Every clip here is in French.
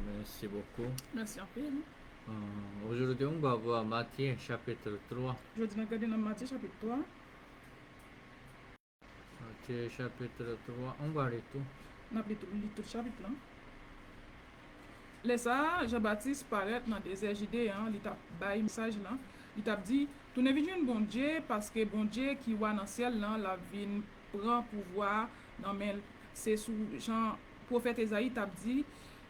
Merci beaucoup. Merci en pile. Aujourd'hui, on va voir Matthieu chapitre 3. Je dis dans Matthieu chapitre 3. Matthieu chapitre 3, on va lire tout. On a tout le chapitre là. Là, Jean-Baptiste paraît dans le désert Judéen, il t'a bail message là. Il t'a dit, tu ne viens bon Dieu parce que bon Dieu qui voit dans le ciel là, la vie prend pouvoir dans mais c'est sous Jean prophète Esaïe t'a dit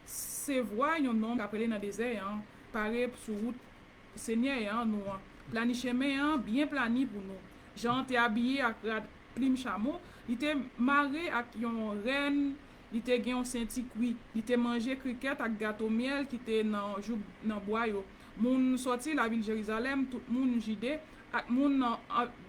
c'est voix un nom appelé dans le désert hein, paraît sur route Seigneur hein, nous plani chemin hein, bien plani pour nous. Jean t'es habillé avec plim chameau, il était marré avec une reine. Il te gen un senti cuit, il te mangé cricket avec gâteau miel qui était dans bois yo. Moun sorti la ville Jérusalem, tout moun Judée, ak moun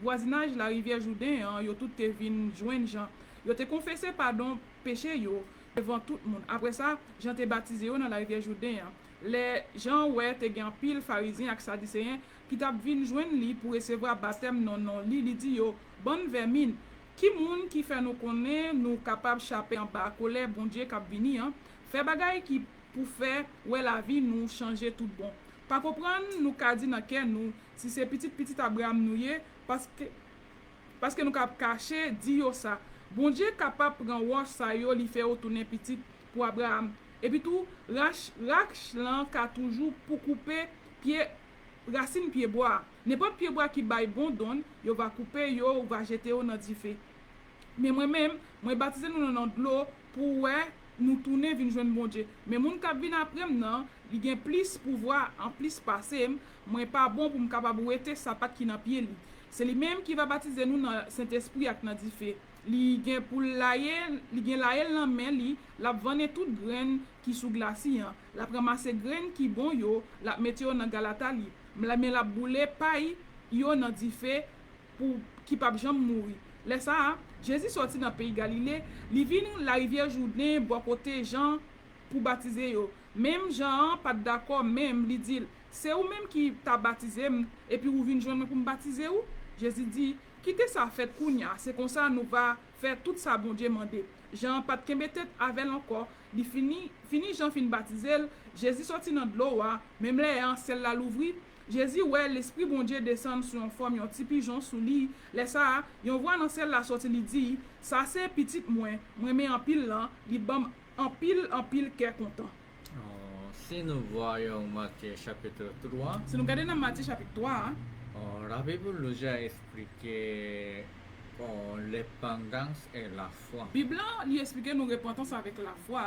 voisinage la rivière Jourdain, yo tout te vinn joindre Jean. Yo te confessé pardon péché yo devant tout le monde. Après ça, Jean te baptisé yo dans la rivière Jourdain. Les gens ouais te gen pile pharisiens ak sadducéens qui t'a vinn joindre li pour recevoir baptême non li dit yo bonne vermine. Qui moun qui fait nous connaître nous capable chaper en bas colère bon Dieu cap vini hein fait bagay qui pour faire ouais la vie nous changer tout bon pas comprendre nous ka dit dans cœur nous si c'est petit Abraham nous yé parce que nous cap cacher dit yo ça bon Dieu capable prendre wash ça yo li fait retourner petit pour Abraham et puis tout rach lan ka toujours pour couper pied racine pied bois n'importe pied bois qui bail bon donne yo va couper yo va jeter au dans du feu mais moi-même moi baptiser nous dans l'eau pour ouais nous tourner vinn joindre bon Dieu mais moun k'ap vinn après nan il gen plus pouvoir en plus passer moi pas bon pour me capable rester sapat qui dans pied li c'est lui même qui va baptiser nous dans Saint-Esprit ak dans du feu li gen pour laïel li gen laïel nan main li la vendre toute graine qui sous glacis hein la ramasser graine qui bon yo la mettre yo dans galata li mais la boule paille yo nan di fait pour qui pas jamais mourir là ça Jésus sorti dans pays Galilée li vinn la rivière Jourdain bois côté Jean pour baptiser yo même Jean pas d'accord même li dit c'est ou même qui t'a baptisé et puis ou vinn joindre pour me baptiser ou Jésus dit quittez ça fête kounya c'est comme ça nous va faire tout ça bon Dieu mandé Jean pas de kembe tête avec encore li fini Jean fin baptiser Jésus sorti dans de l'eau même là celle là l'ouvrir Jésus ouais l'esprit bon Dieu descend sur une forme un petit pigeon sous lui laisse ça on voit dans celle là sorti il dit ça c'est petit moi met en pile là il bam en pile cœur content. Si nous voyons Matthieu chapitre 3, Si nous regardons dans Matthieu chapitre 3 la Bible nous a expliqué l'épendance et la foi. Bible lui expliquer nos repentance avec la foi.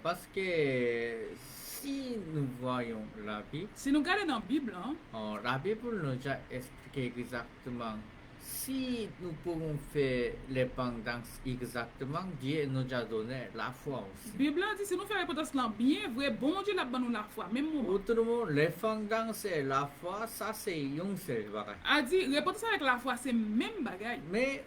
Parce que si nous voyons la Bible, Si nous regardons dans la Bible, la Bible nous a expliqué exactement si nous pouvons faire l'épendance exactement, Dieu nous a donné la foi aussi. Bible dit si nous faisons repentance là bien vrai, bon Dieu l'a donné nous la foi, même moment. Autrement, l'épendance et la foi, ça c'est une seule bagage. A dit repentance avec la foi c'est même bagaille. Mais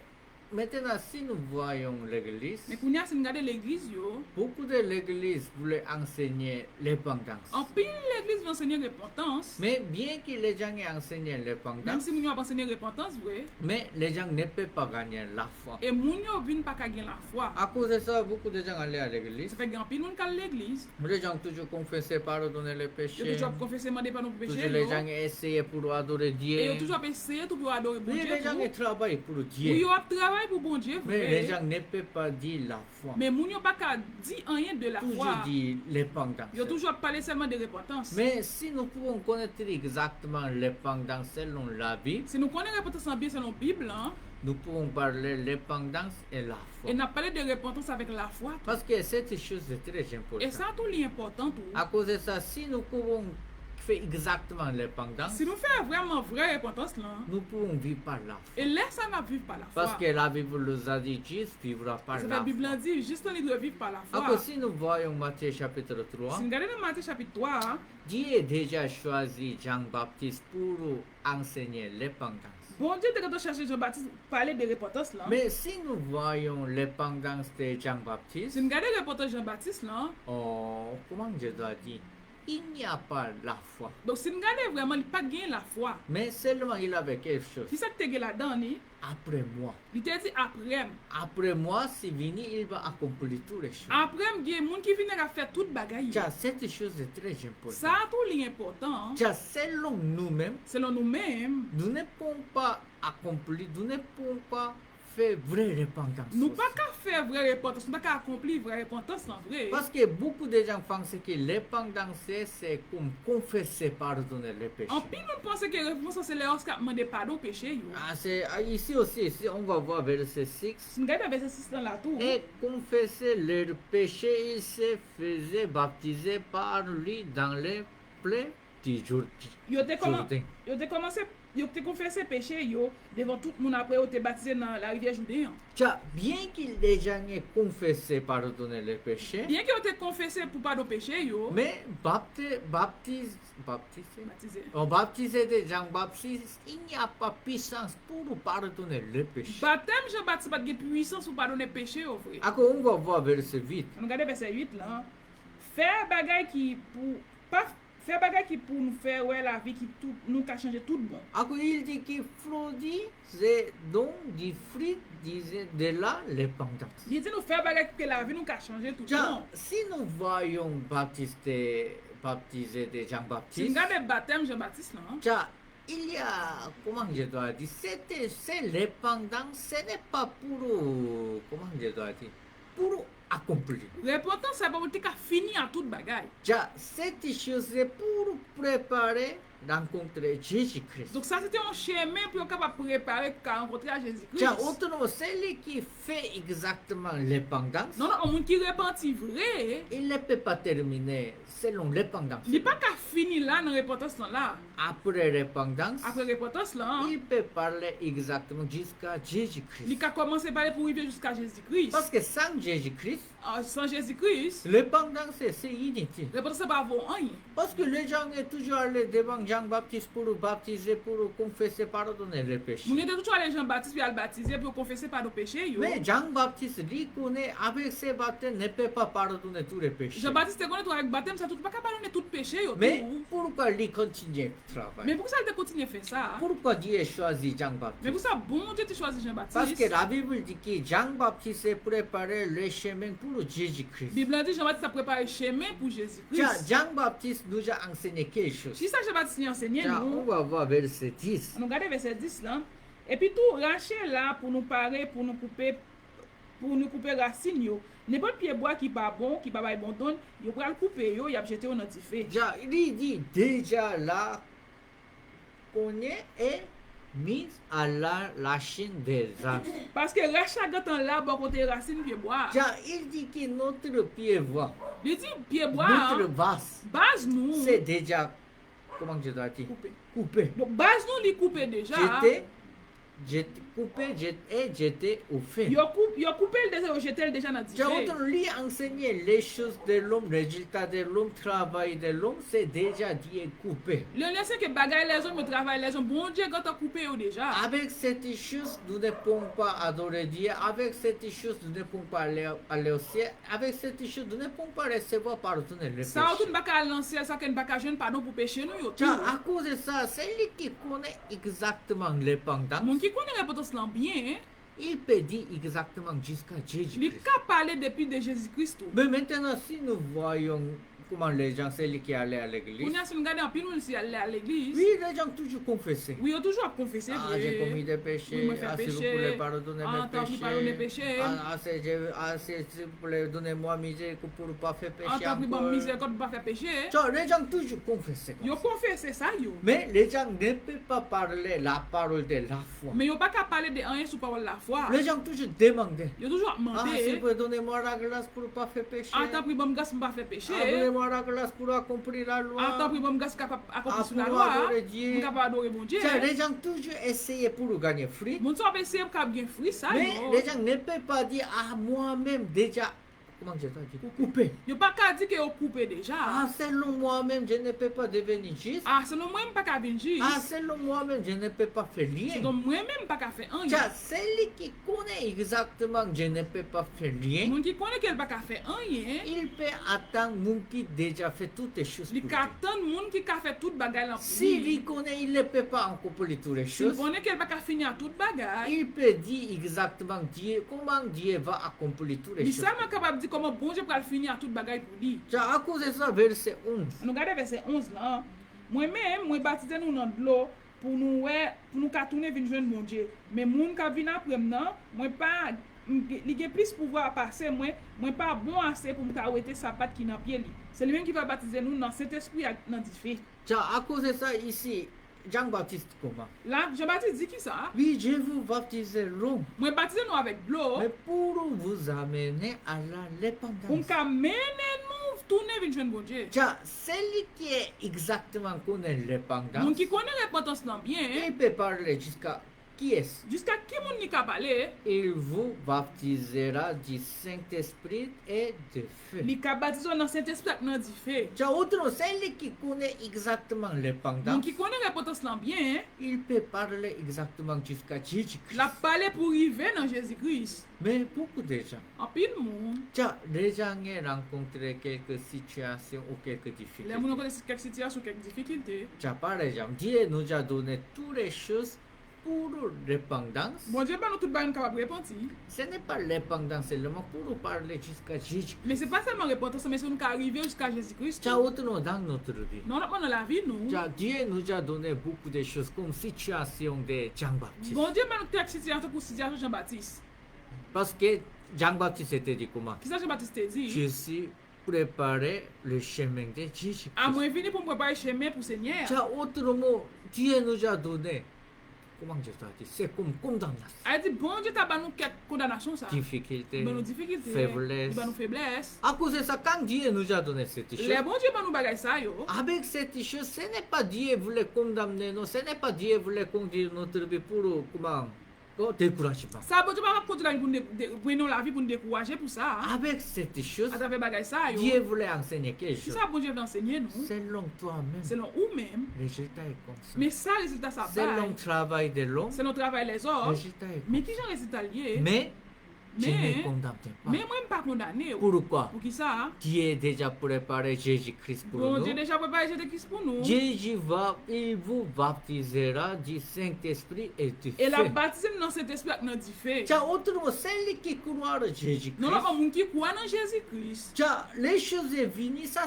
maintenant, si nous voyons l'église, Mais quand si nous regardons l'église yo, beaucoup de l'église voulaient enseigner l'épendance. en pile l'église va enseigner repentance. Mais bien que les gens aient enseigné Même l'épendance, si nous avons enseigné repentance vrai, mais les gens ne peuvent pas gagner la foi. et moun yo vinn pas ka gen la foi. À cause de ça, beaucoup de gens allaient à Ça l'église. fait grand pile moun ka l'église. Les gens toujours confessaient, pardonner les Yo péchés. toujours confesser demander pardon pour péché. Toujours les gens essayaient pour adorer Et Dieu. yo toujours essayer tout pour adorer bon Mais Dieu. les gens tout. travaillent pour Oui, Dieu. yo a travail pour bon Dieu Mais vrai. les gens ne peuvent pas dire la foi. Mais moun yo pas ka dit rien de la Toujours foi. dire l'épendance. Yo toujours parler seulement de repentance. Mais si nous pouvons connaître exactement l'épendance selon la Bible, Si nous connaissons repentance en bien selon la Bible, hein, nous pouvons parler l'épendance et la foi. et n'a parlé de repentance avec la foi. Parce que cette chose est très Et importante. ça tout l'important tout. À cause de ça, si nous pouvons faire exactement l'épendance, Si nous faisons vraiment vraie repentance là, nous pouvons vivre par la foi. et laisse ça n'a vivre par la foi. Parce que la Bible nous a dit juste vivra par C'est la la Bible foi. dit juste on doit vivre par la foi. Alors si nous voyons Matthieu chapitre 3, Si nous regardons dans Matthieu chapitre 3, hein, Dieu a déjà choisi Jean-Baptiste pour enseigner l'épendance. bon Dieu quand on cherche Jean-Baptiste parler de repentance là. Mais si nous voyons l'épendance de Si Jean-Baptiste, nous regardons repentance Jean-Baptiste là, comment je dois dire, il n'y a pas la foi. Donc si nous regardons vraiment, il n'a pas gagné la foi. Mais seulement il avait quelque chose. Si ça te gagné là-dedans, Après moi. il t'a dit après. Après moi, c'est venu, il va accomplir toutes les choses. Après, il y a des gens qui viennent à faire toute bagaille. Tiens, cette chose est très importante. Ça, tout l'important, Tiens, selon nous-mêmes, selon nous-mêmes, nous ne pouvons pas accomplir, nous ne pouvons pas faire vraie repentance. nous pas qu'à faire vraie repentance, nous pas qu'à accomplir vraie repentance en vrai. Parce que beaucoup de gens pensent que repentance, c'est comme confesser, pardonner les péchés. En pile, nous pensons que la réponse, c'est les Oscar demander pardon au péché. Ici aussi, ici, on va voir verset 6. Si nous regardons verset 6 dans la tour, Et confesser leurs péchés, ils se faisaient baptiser par lui dans les plaies du Jourdain. ils ont commencé, ils ont confessé péché devant tout le monde après, ils ont été baptisés dans la rivière Jourdain. Tiens, bien qu'ils déjà aient confessé, pardonner les péchés, Bien qu'ils ont été confessés pour pardon au péché, mais baptiser des gens baptisés, il n'y a pas puissance pour pardonner les péchés. Baptême Jean-Baptiste n'a pas de puissance pour pardonner péché au vrai. Alors, on va voir verset 8. On regarde verset 8 là. Faire bagay qui pour pas faire bagay qui pour nous faire ouais la vie qui tout nous a changé tout bon. Alors, il dit qu'il fruit, c'est donc du fruit de la repentance. Il dit nous faire bagay que la vie nous a changé tout Tiens, bon. si nous voyons baptiser des gens Si baptistes, nous regardons le baptême Jean-Baptiste là, tiens, il y a, comment je dois dire, c'est repentance, ce n'est pas pour, comment je dois dire, pour accomplir. l'important c'est pas que fini à toute bagay. Tiens, cette chose c'est pour préparer rencontrer Jésus-Christ. Donc ça c'était un chemin pour capable préparer pour rencontrer à Jésus-Christ. Tiens, autrement, celui qui fait exactement l'épendance, Non, un monde qui repentit vrai, il ne peut pas terminer selon l'épendance. il n'est pas qu'à finir là dans la repentance là. Après l'épendance, Après la repentance là, il peut parler exactement jusqu'à Jésus-Christ. il a commencé par aller pour arriver jusqu'à Jésus-Christ. Parce que sans Jésus-Christ, Sans Jésus-Christ, l'épendance c'est inutile. la repentance c'est pas bon rien. Parce que les gens sont toujours allés devant Jean-Baptiste pour baptiser, pour confesser, pardonner les péchés. Nous sommes toujours allés Jean-Baptiste pour le baptiser pour confesser par nos péchés. Mais Jean-Baptiste lui connaît avec ses baptêmes ne peut pas pardonner tous les péchés. Jean-Baptiste connaît avec baptême, ça ne peut pas pardonner tout péché. Mais pourquoi lui continue le travail? Mais pourquoi ça il continue à faire ça? Pourquoi Dieu a choisi Mais Jean-Baptiste? pour ça, bon Dieu tu choisi Jean-Baptiste. Parce que la Bible dit que Jean-Baptiste a préparé le chemin pour La Jésus-Christ. Bible dit Jean-Baptiste a préparé le chemin pour Tiens, Jésus-Christ. Jean-Baptiste nous a enseigné quelque chose. Si ça Jean-Baptiste nous enseigne, Tiens, on nous, va voir verset 10. on regarde verset 10 là. Et puis tout Rachel là pour nous parer, pour nous couper racine yo. N'importe pied bois qui pas bon, qui pas bon donne, yo pral couper yo, y a jeté dans le feu. Tiens, il dit déjà là qu'on est mis à la chaîne des arbres. Parce que Rachel gâteau là bon côté racine pied bois. Tiens, il dit que notre pied voix, Il dit pied bois, notre base, base nous c'est déjà, comment je dois dire, coupé. coupé. Donc base nous li coupé déjà. J'étais coupé, j'étais au fait. Yo coupé le déjà, yo jeté le déjà dans le Tiens, feu. autant lui enseigner les choses de l'homme, les résultats de l'homme, travail de l'homme, c'est déjà dit et coupé. Le laisser que bagaille les hommes, travail les hommes, bon Dieu quand coupé yo déjà. Avec cette chose, nous ne pouvons pas adorer Dieu. Avec cette chose, nous ne pouvons pas aller au ciel. Avec cette chose, nous ne pouvons pas recevoir pardonner les Ça péchés. retourne pas qu'à lancer, ça qu'un pas qu'à jeune pardon pour péché nous yo. Tiens, à cause de ça, celui qui connaît exactement l'épendance, Mon qui connaît l'importance là bien, il peut dire exactement jusqu'à il Jésus-Christ. ka parler depuis de Jésus-Christ. Mais maintenant, si nous voyons comment les gens, celui qui allait à On l'église, a si nous regarder en pile nous si aller à l'église. oui, les gens toujours confessé. Oui, on toujours à confesser. Ah, j'ai commis des péchés. Oui, moi, fait Ah, s'il vous péché. plaît, pardonnez Ah, mes tant pis, pardonnez mes péchés. péchés. S'il vous plaît, donnez-moi miséricorde pour ne pas faire En péché tant que bon encore. miséricorde pas faire péché. Tiens, les gens toujours confessé. Yo confessé ça yo. Mais les gens ne peuvent pas parler la parole de la foi. Mais yo pas qu'à parler de rien sous parole la foi. Les gens toujours demandent. Yo toujours Ah, s'il vous demander. plaît, donnez-moi la grâce pour ne pas faire péché. En tant que bon gars pas faire péché. Ah, donnez-moi la grâce pour accomplir la loi. En tant que bon gars capable accomplir sur la pour loi. adorer Dieu. Capable adorer bon Dieu. Tiens, les gens toujours essayer pour gagner fruit. Mon so essayer pour gagner fruit ça Mais yo. les gens ne peuvent pas dire, ah, moi-même déjà comment j'ai dit, couper. Yo pas qu'à dire que yo coupé déjà. Ah, selon moi-même, je ne peux pas devenir juste. Ah, selon moi, pas qu'à venir juste. Ah, selon moi-même, je ne peux pas faire rien. Selon moi-même, pas qu'à faire un. Tiens, celui qui connaît exactement que je ne peux pas faire rien, Moun qui connaît qu'elle pas qu'à faire un, il peut attendre moun qui déjà fait toutes les choses. il pour lui. attend moun qui a fait toute bagaille là. S'il y connaît, il ne peut pas accomplir toutes les S'il choses. connaît qu'elle pas qu'à finir toute bagaille. Il peut dire exactement Dieu, comment Dieu va accomplir toutes les Mais choses. ça m'a capable de dire comment bon Dieu va finir toute bagaille pour lui. Tiens, à cause de ça, verset 11. Nous regardons verset 11 là. Moi-même, moi baptisé nous dans de l'eau pour nous tourner vers joindre mon Dieu. Mais moun qui vient après moi, moi pas il y a plus pouvoir passer moi pas bon assez pour me arrêter sa patte qui dans pied li. C'est lui-même qui va baptiser nous dans cet esprit dans du feu. Tiens, à cause de ça, ici, Jean-Baptiste comment? Là, Jean-Baptiste dit qui ça? Oui, je vous baptiserai, Moi baptiser nous avec de l'eau mais pour vous amener à la pour repentance. nous mener nous tourner vers joindre mon Dieu. Tiens, celui qui est exactement connaît Moun l'épandance, qui connaît la repentance là bien, il peut parler jusqu'à qui est-ce? jusqu'à qui moun ni ka parler, Il vous baptisera du Saint-Esprit et de feu. li ka baptiser dans Saint-Esprit dans du feu. Tiens, autrement, celui qui connaît exactement Moun l'épandance, qui connaît la repentance là bien, il peut parler exactement jusqu'à Jésus-Christ. la parler pour arriver dans Jésus-Christ. Mais beaucoup de gens, En pile monde, tiens, les gens ont rencontré quelques situations ou quelques les difficultés. moun connaissent quelques situations, quelques difficultés. Tiens, par exemple, Dieu nous a donné toutes les choses pour repentance. Bon Dieu, pas nous tout bain capable de repentir. Ce n'est pas l'épandance seulement pour parler jusqu'à Jésus. Mais c'est pas seulement repentance, mais c'est nous arriver jusqu'à Jésus-Christ. Tiens, autrement dans notre vie. Non, dans la vie nous. Tiens, Dieu nous a donné beaucoup de choses comme situation de Jean-Baptiste. Bon Dieu, pas nous quelques situations pour situation Jean-Baptiste. Parce que Jean-Baptiste était dit comment? Qui ça Jean-Baptiste te dit? Je suis préparé le chemin de Jésus. À moi venir pour me préparer chemin pour Seigneur. Tiens, autrement, Dieu nous a donné, comment je t'ai dit, c'est comme condamnation, Elle dit, bon Dieu, t'as pas nous quelques condamnations ça. difficulté, Il va nous difficultés. faiblesse. Il va nous faiblesses. À cause de ça, quand Dieu nous a donné cette Les chose, bon Dieu va nous bagaille ça yo. avec cette chose, ce n'est pas Dieu voulait condamner nous, ce n'est pas Dieu voulait conduire notre vie pour, comment, découragement. Ça bon Dieu va continuer pour nous la vie pour nous décourager pour ça. Avec cette chose, À travers bagaille ça yo. Dieu voulait enseigner quelque Si chose. ça bon Dieu veut enseigner nous, Selon toi-même, selon ou même. le résultat est comme ça. Mais ça résultat ça Selon bail. le travail de l'homme, C'est notre travail les le autres. résultat est Mais comme qui ça. j'en résultat lié? Mais, je Mais- ne condamne pas. Mais moi pas condamné. Yo. Pourquoi? Pour qui ça? Dieu a déjà préparé Jésus-Christ pour Bon nous. Dieu déjà préparé Jésus-Christ pour nous. Jésus il vous baptisera du Saint-Esprit et du Et la feu. baptisé dans cet esprit dans du feu. Tiens, autrement, celui qui croit en Jésus-Christ, Non, non, comme qui croit dans Jésus-Christ. tiens, les choses sont venues, ça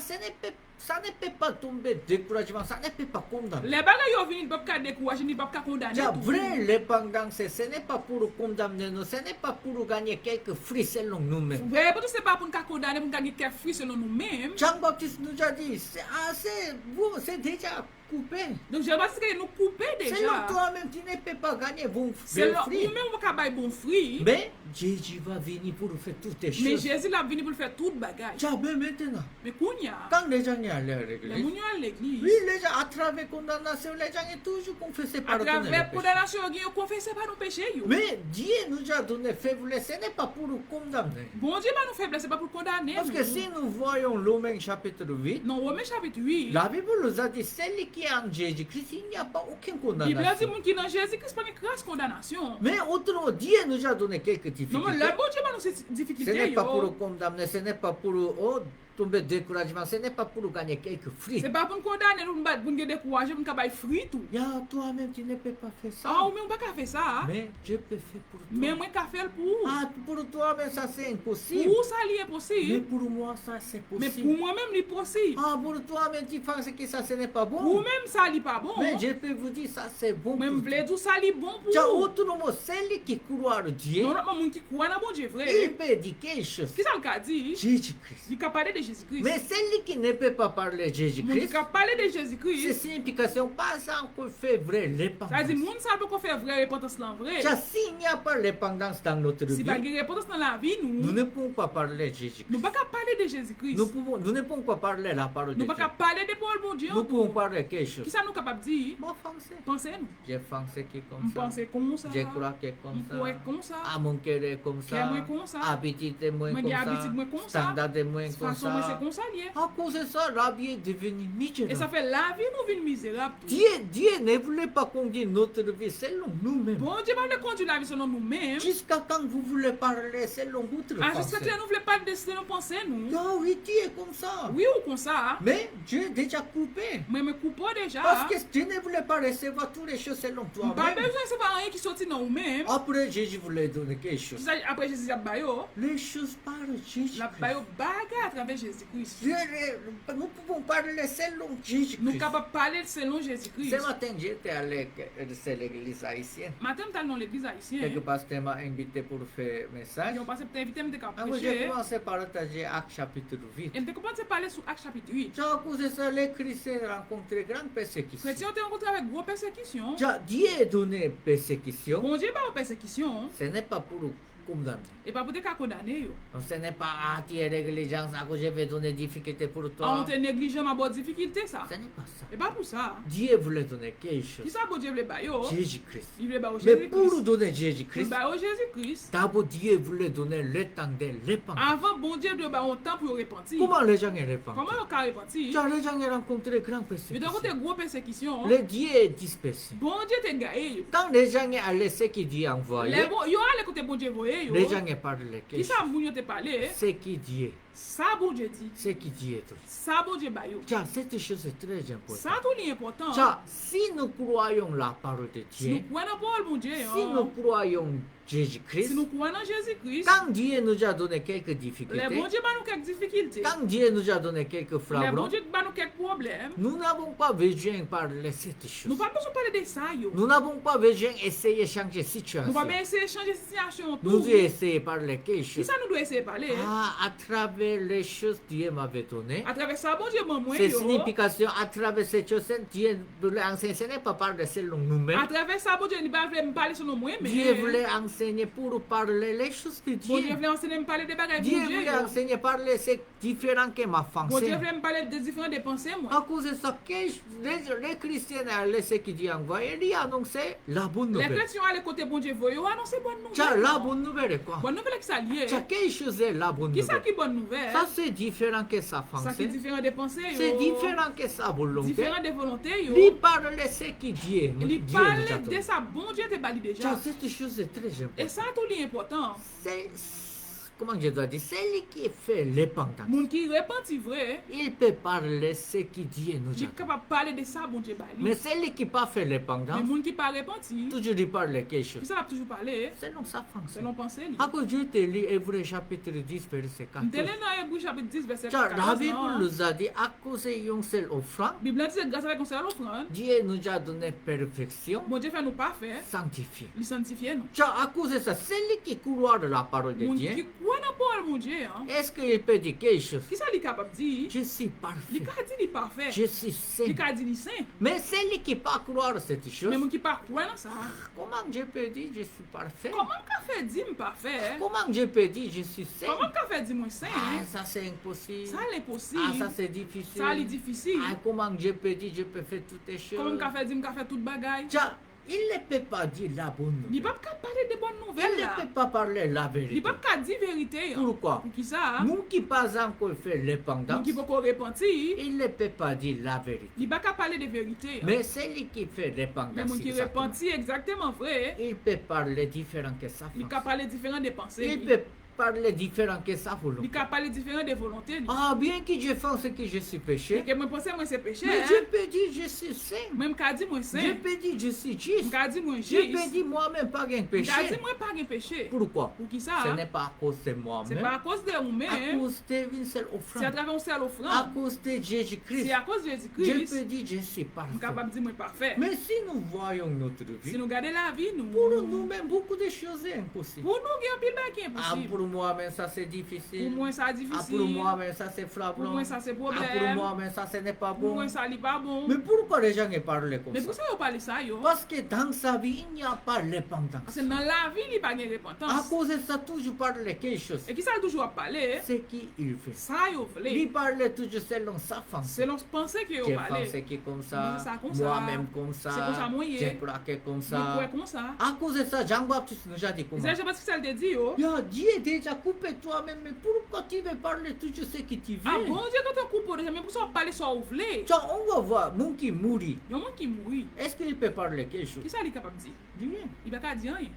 ne peut pas tomber découragement, ça ne peut pas condamner. Les bagages yo vini, pas qu'à décourager, ni pas qu'à condamner. Tiens, tout. vrai, l'épandance, ce n'est pas pour condamner nous, ce n'est pas pour gagner quelques fruits selon nous-mêmes. Ouais, parce que c'est pas pour nous condamner, pour nous gagner quelques fruits selon nous-mêmes. Jean-Baptiste nous a dit, c'est assez, bon, c'est déjà coupé. Donc, je pense que nous couper Selon déjà. toi-même, tu ne peux pas gagner bon Selon fruits. nous-mêmes, on va pas bon fruit. Mais Jésus va venir pour faire toutes les Mais choses. Jésus l'a venu pour faire tout le bagage. Tiens, mais maintenant, Mais Kounia, quand les gens y allaient à les l'église, mounions à l'église, oui, les gens, à travers condamnation, les gens ont toujours confessé à pardonner les travers péchés. condamnation, ils ont confessé pas nos péchés. Yo. Mais Dieu nous a donné faiblesse, ce n'est pas pour nous condamner. Bon Dieu, pas nous faiblesse, c'est pas pour condamner. Parce que nous. si nous voyons Romains chapitre 8, Non, Romains chapitre 8, la Bible nous a dit, celui qui est en Jésus-Christ, il n'y a pas aucune la Bible a dit condamnation. moun qui dans Jésus-Christ pas une grâce condamnation. Mais autrement, Dieu nous a donné quelques Non, difficultés. mais le bon Dieu pas nous ces Ce difficultés. n'est pas pour yo. nous condamner, ce n'est pas pour tomber découragement, ce n'est pas pour gagner quelques fruits. C'est pas pour nous condamner, nous battre, pour nous décourager, pour nous faire fruit tout. Ya, toi-même, tu ne peux pas faire ça. Ah, mais on pas faire ça. Mais je peux faire pour toi. Mais moi, qu'à faire pour. Ah, pour toi-même, ça c'est impossible. Pour ça, il est Mais possible. pour moi, ça c'est Mais possible. pour moi-même, il est possible. Ah, pour toi-même, tu penses que ça ce n'est pas bon. Pour même ça, il est pas bon. Mais je peux vous dire, ça c'est bon. Même pour vle tout ça, il est bon Tiens, pour. autrement, celui qui croit en Dieu, Non, non, mon qui croit dans bon Dieu il vrai. peut dire quelque chose. Qui ça le cas dit? Jésus-Christ. Il a parlé de Jésus-Christ. Mais celui qui ne peut pas parler de Moun qui Jésus-Christ, ka pale de c'est Jésus-Christ, signification pas encore fait vrai ça veut l'épandance. dire moun sa peut qu'on fait vraie repentance là vrai. S'il n'y a pas l'épandance dans notre Si vie, pas de repentance dans la vie, nous nous ne pouvons pas parler de Jésus-Christ. ne pouvons pas parler de Jésus-Christ. Nous ne pouvons pas parler la parole de Nous ne Dieu. pouvons pas parler de Paul bon Dieu. Nous pouvons parler quelque chose. Qui ça nous capable de dire? Bon français. Pensez-nous. J'ai pensé qui est On comme ça. pense comme ça. Je crois que comme On croit ça. comme ça. Ah, mon cœur est comme ça. Cœur est comme ça. Habitude est moins Moi, comme j'ai habitude moins ça. comme ça. Standard est moins comme Façon, moi, c'est ça. comme ça lié. À cause de ça, la vie est devenue Et ça misérable. fait la vie nous vient misérable. Dieu ne voulait pas conduire notre vie selon nous-mêmes. Bon Dieu va le conduire la vie selon nous-mêmes. Jusqu'à quand vous voulez parler selon votre Ah, jusqu'à pensée. que nous ne voulons pas décider nos pensées, nous. Non, oui, Dieu est comme ça. Oui ou comme ça. Mais Dieu est déjà coupé. Mais me coupe déjà. Parce que Dieu ne voulait pas recevoir toutes les choses selon Pas toi-même. besoin de savoir rien qui sortit dans nous-mêmes. Après, Jésus voulait donner quelque chose. Après Jésus a baillé. Les choses par Jésus. La baillé bagarre à travers Jésus-Christ. Nous pouvons parler selon Nous Jésus-Christ. sommes capables de parler selon Jésus-Christ. Ce matin, j'étais à l'église haïtienne. Matin, nous allons dans l'église Quelques haïtienne. pasteurs m'ont invité pour faire un message. Ils ont passé peut-être invité à Ah, moi, j'ai prêcher. commencé à partager Actes chapitre 8. Et nous avons commencé à parler sur Acte chapitre 8. À cause de ça, les chrétiens rencontré grande persécution. Les chrétiens ont été rencontrés avec gros persécutions. Dieu a donné persécution. Bon Dieu pas aux persécutions. Ce n'est pas pour condamner. Et pas pour des cas condamnés. Ce n'est pas tu es négligence à cause je vais donner difficulté pour On toi. est négligent à bonne difficulté ça. Ce n'est pas ça. Et pas pour ça. Dieu voulait donner quelque Qui chose. ça bon Dieu voulait bailler? Jésus-Christ. Il voulait bailler Mais pour Jésus-Christ. donner Il Jésus-Christ, bailler Jésus-Christ. d'abord Dieu voulait donner le temps de répandre. Avant bon Dieu doit bailler un temps pour repentir. Comment les gens répandent? Comment on peut repentir? Les gens ont rencontré grande Mais donc persécution. on gros persécution. Le Dieu est dispersé. Bon Dieu te gagné. Quand les gens ont laissé qui Dieu a envoyé, Les bon yo allez côté bon Dieu voyé yo. les gens ont parlé Qui quelque ça chose. moun yo te parlé? C'est qui Dieu. Ça bon Dieu dit. C'est qui Dieu est. Ça bon Dieu baille. Tiens, cette chose est très importante. Ça tout est important. Tiens, si nous croyons la parole de Si nous Dieu, croyons dans parole bon Dieu. si nous croyons Jésus-Christ, Si nous croyons dans Jésus-Christ. quand Dieu nous a donné quelques Les difficultés, bon Dieu va nous quelques difficultés. quand Dieu nous a donné quelques Les bon flagrants, Dieu va nous quelques problèmes. nous n'avons pas besoin de parler de cette Nous chose. pas besoin de parler de ça yo. Nous n'avons pas besoin d'essayer de changer la Nous situation. pas bien essayer de changer la situation Nous tout. devons essayer de parler de quelque Qui chose. ça nous doit essayer de parler? Ah, à travers les choses que Dieu m'avait données, À travers ça, bon Dieu m'a moins c'est yo. signification à travers cette chose, Dieu voulait enseigner, ce n'est pas parler selon À nous-mêmes. travers ça, bon Dieu ne va me parler sur nos moyens, mais Dieu voulait enseigner pour parler les choses de bon Dieu Dieu. voulait enseigner me parler des bagages Dieu bon Dieu. voulait enseigner parler c'est différent que ma Bon Dieu pensée. voulait me parler des différents des pensées moi. À cause de ça, les chrétiens ont laissé qui Dieu a envoyé, il a annoncé la bonne Les nouvelle. chrétiens allaient côté bon Dieu voyez, annoncer bonne Tiens, nouvelle. la bonne nouvelle est quoi? Bonne nouvelle qui ça lié. Tiens, quelque chose est la bonne Qui ça nouvelle? qui bonne nouvelle? Ça, c'est différent que sa Ça qui est pensée. différent des pensées yo. C'est différent que sa volonté. Différent des volontés yo. Il parle de ce qui Dieu nous Il Dieu nous a parle donné. de ça bon Dieu te parle déjà. Tiens, cette chose est très Et importante. ça tout est important. C'est, comment je dois dire, celui qui fait l'épandance, Moun qui repentit vrai, il peut parler ce qui Dieu nous a il est donné. capable de parler de ça bon Dieu parle. Mais celui qui n'a pas fait Mais l'épandance, moun qui pas repenti, toujours il parle quelque qui chose. ça va toujours parler Selon sa pensée. selon pensée. À cause Dieu te lit Hébreux chapitre 10, verset 14. Nous sommes dans Hébreux chapitre 10 verset Tiens, 14. la Bible nous a dit, à cause d'une seule offrande, La Bible dit grâce à la l'offrande, Dieu nous a donné perfection, bon Dieu fait nous parfaits, sanctifié. il sanctifie nous. Tiens, à cause de ça, celui qui croit de la parole de Moun Dieu, qui croit dans la parole mon Dieu, hein, est-ce qu'il peut dire quelque chose? qui ça il est capable de dire? Je suis Il parfait. a dit il est parfait. Je suis saint. Il a dit il est saint. Mais celui qui ne peut pas croire cette chose, Mais moun qui pas croit dans ça. comment je peux dire je suis parfait? Comment qu'a fait dire parfait? Comment je peux dire je suis saint? Comment qu'a fait dire moi saint? Ah, ça c'est impossible. Ça c'est impossible. Ah, ça c'est difficile. Ça c'est difficile. Ah, comment je peux dire je peux faire toutes les choses? Comment qu'a fait dire qu'a fait toute bagaille? Tiens, il ne peut pas dire la bonne Il nouvelle. pas qu'à parler de bonnes Il nouvelles ne là. peut pas parler la Il vérité. pas qu'à dire vérité. hein. Pourquoi? Pour qui ça? Nous qui pas encore fait Moun l'épandance, qui peut pas repentir, il ne peut pas dire la vérité. il pas qu'à parler de vérité. hein. Mais celui qui fait Mais l'épandance, moun qui repentit exactement vrai, il peut parler différent que sa il peut pensée. parler différent des pensées. Il peut parler différent que sa Il volonté. peut parler différent des volontés. Ah, bien que je fasse ce que je suis péché, Que moi pensais moi c'est péché. mais hein. je peux dire je suis saint. Même qu'a dit moi Je saint. peux dire je suis juste. Qu'a dit moi Je juste. peux dire moi-même pas de Qu'a dit péché. moi pas de péché. Pourquoi? Pour qui Ce ça? n'est pas à cause de C'est moi-même, pas à cause de à vous-même. cause d'une seule C'est à offrande, travers un seul à offrande. cause de Jésus-Christ. C'est à cause de Je Jésus-Christ. peux dire je suis Je suis parfait. capable de dire moi parfait. Mais si nous voyons notre Si vie, nous gardons la vie, nous. pour nous-mêmes, beaucoup de choses sont impossibles. Pour nous, il y a un pile qui est Ah, impossible. pour moi-même, ça c'est Pour difficile. moi, ça Ah, difficile. pour moi-même, ça c'est Pour frappant. moi, ça c'est Ah, pour problème. moi-même, ça ce n'est pas Pour bon. moi, ça n'est pas bon. Mais pourquoi les gens parlent comme Mais pour ça? ça, on parle ça, yo. Parce que dans sa vie, il n'y a pas Parce l'épendance. que dans la vie, il n'y a pas de À repentance. cause de ça, toujours parler quelque chose. Et qui ça toujours parler? Ce qu'il fait. Ça, yo, Il voulez. parle toujours selon sa pensée. Selon ce pensée que J'ai yo parler. pensé que comme ça, Mais ça comme ça. moi-même comme ça, C'est comme ça, moi, j'ai craqué comme Donc, ça. ouais, comme ça. À cause de ça, Jean-Baptiste nous a dit comment. C'est pas ce que ça te dit, yo. Bien, Dieu est déjà coupé toi-même, mais pourquoi tu veux parler toujours ce que tu veux? Ah bon Dieu, quand on coupe déjà, mais pour ça, on parle ça, vous voulez. Tiens, on va voir, mon qui mourit. Il y a un monde qui mourit. Est-ce qu'il peut parler quelque chose? Qui ça, il est capable de dire? Rien. Il va pas dire rien.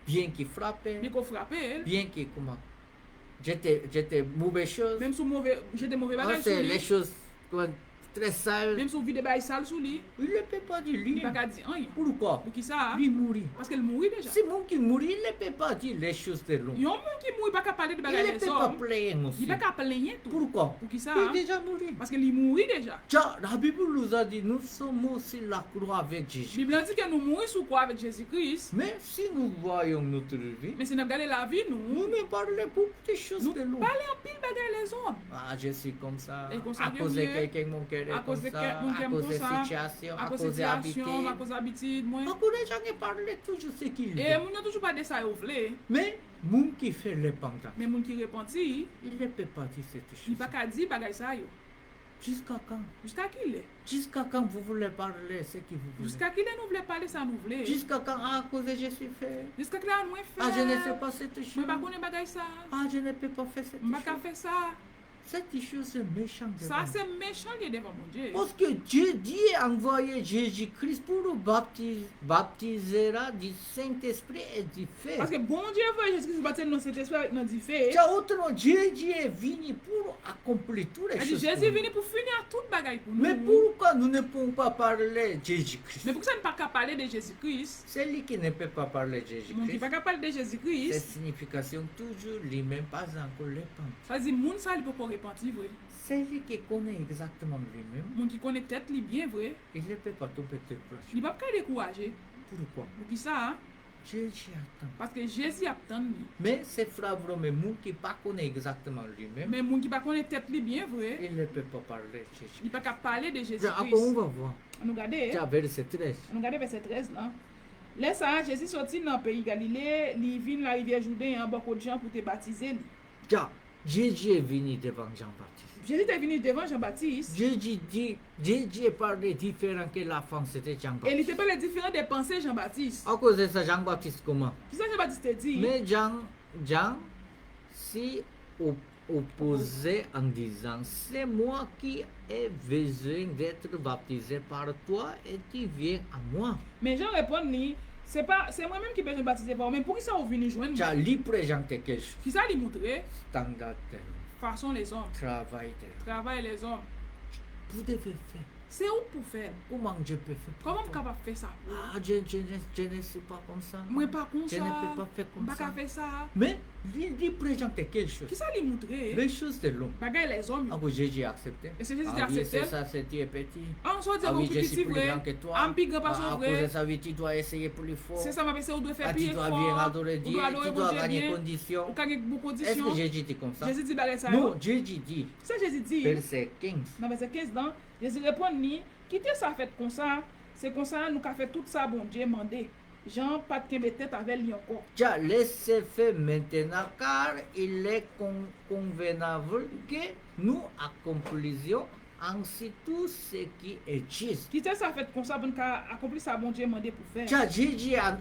Bien qu'il frappe, Mais qu'on frappe, elle. bien qu'il comment. J'étais mauvaise chose. Même sous mauvais, j'ai des mauvais Ah, bagages c'est sur les lui. choses très sales. Même sous vide des bagages sales sur lui. Il ne peut pas dire Il va rien. pas dire rien. Pourquoi? Pour qui ça? Lui mourit. Parce qu'elle mourit déjà. Si mon qui mourit, il ne peut pas dire les choses de l'homme. Il y a un monde qui mourit, il va pas parler de Il bagages ne des peut pas hommes. plaindre Il aussi. va pas plaigner tout. Pourquoi? Pour qui ça? Il est déjà mort. Parce qu'il mourit déjà. Tiens, la Bible nous a dit, nous sommes aussi la croix avec La Jésus. Bible dit que nous mourons sous quoi avec Jésus-Christ. Mais si nous voyons notre vie, Mais si nous regardons la vie, nous nous ne parlons pas des choses nous de l'homme. parlons en pile bagages les hommes. Ah, je suis comme ça. Et comme ça, À cause de Dieu, quelqu'un, mon cœur est à cause comme de ça. quelqu'un, mon cœur À cause comme de ça. situation, À à cause cause de situation, à d'habitude. cause d'habitude, moi. Beaucoup de gens ne parlent toujours ce qu'ils Et veulent. nous n'avons toujours pas de ça, vous voulez. Mais, mon qui fait l'épandant, Mais moun qui repentit, il ne peut pas dire cette il chose. pas qu'à dire bagay ça yo. Jusqu'à quand? Jusqu'à qui il est? Jusqu'à quand vous voulez parler ce que vous voulez? Jusqu'à qui il est nous voulons parler ça nous voulons. Jusqu'à quand? Ah, à cause de je suis fait. Jusqu'à qui là nous fait. Ah, je ne sais pas cette chose. Moi pas connais bagay ça. Ah, je ne peux pas faire cette Moi pas chose. faire ça. Cette chose est méchante. Ça c'est méchant qui est devant mon Dieu. Parce que Dieu a envoyé Jésus-Christ pour nous baptiser du Saint-Esprit et du feu. Parce que bon Dieu veut Jésus-Christ baptiser dans cet esprit avec dans du feu. Car autrement, Jésus est venu pour accomplir toutes les A dit choses. Jésus pour est nous. venu pour finir toute bagaille pour nous. Mais pourquoi nous ne pouvons pas parler de Jésus-Christ? Mais pourquoi ça ne pas qu'à parler de Jésus-Christ? Celui qui ne peut pas parler de Mon qui Jésus-Christ, pas qu'à parler de c'est Jésus-Christ. signification toujours lui-même, pas encore répandre. Ça dit moun ça il peut pas repentir vrai. Celui qui connaît exactement lui-même, Moun qui connaît tête li bien vrai. il ne peut pas tomber de proche. Il pas qu'à décourager. Pourquoi? Pour qui ça? Hein? Jésus attend. Parce que Jésus attend lui. Mais c'est frère vraiment qui ne connaît exactement lui-même, Mais moun qui pas connaît tête li bien vrai. il ne peut pas parler de Jésus. Il pas qu'à parler de Après, on Jésus-Christ. va voir. On nous regarde. Tiens, verset 13. On regarde verset 13 là. Là ça Jésus sorti dans le pays Galilée, il vient la rivière Jourdain en beaucoup de gens pour te baptiser. Tiens, Jésus est venu devant Jean-Baptiste. Jésus est venu devant Jean-Baptiste. Jésus parlait différent que la femme, c'était Et il Jean-Baptiste. était pas les différents des pensées Jean-Baptiste. À cause de ça, Jean-Baptiste comment? Puis ça Jean-Baptiste te dit. Mais Jean s'y opposait en disant, c'est moi qui ai besoin d'être baptisé par toi et tu viens à moi. Mais Jean répond ni, c'est moi-même qui besoin baptiser par mais pour qui ça vous venez joindre? Tiens, lui présenter quelque chose. Qui ça lui montrer Standard de façon les hommes, travail de travail les hommes. vous devez faire. C'est où pour faire? Comment je peux faire? Comment je suis capable de faire ça? Ah, je ne suis pas comme ça. Moi pas comme Je ça. ne peux pas faire comme Pas ça. qu'à faire ça. Mais lui présenter quelque chose. Qui ça lui montrer? Les choses de l'homme. Bagaille les hommes. Ah oui, Jésus a accepté. Et c'est Jésus qui Ah a oui, accepté. c'est ça, c'est tu es petit. Ah, on soit dit Ah qu'on oui, je plus suis petit plus vrai. grand que toi. Un plus grand pas Ah, son à cause vrai. de ça, oui, tu dois essayer plus fort. C'est ça, ma on doit faire Ah, tu plus dois fort. bien adorer On Dieu. doit adorer Tu dois mon Dieu gagner bien. conditions. On gagne beaucoup de Est-ce que conditions. Jésus dit comme ça? Jésus dit bagaille ça. Non, Jésus dit, Ça Jésus dit. verset 15. Dans verset 15 là, Jésus répond ni, quittez ça fait comme ça, c'est comme ça nous qu'a fait tout ça bon Dieu mandé. Jean pas de kembe tête avec lui encore. Tiens, laissez faire maintenant car il est convenable que nous accomplissions ainsi tout ce qui est juste. Quittez ça fait comme ça pour nous accomplir ça bon Dieu mandé pour faire. Tiens, Jésus a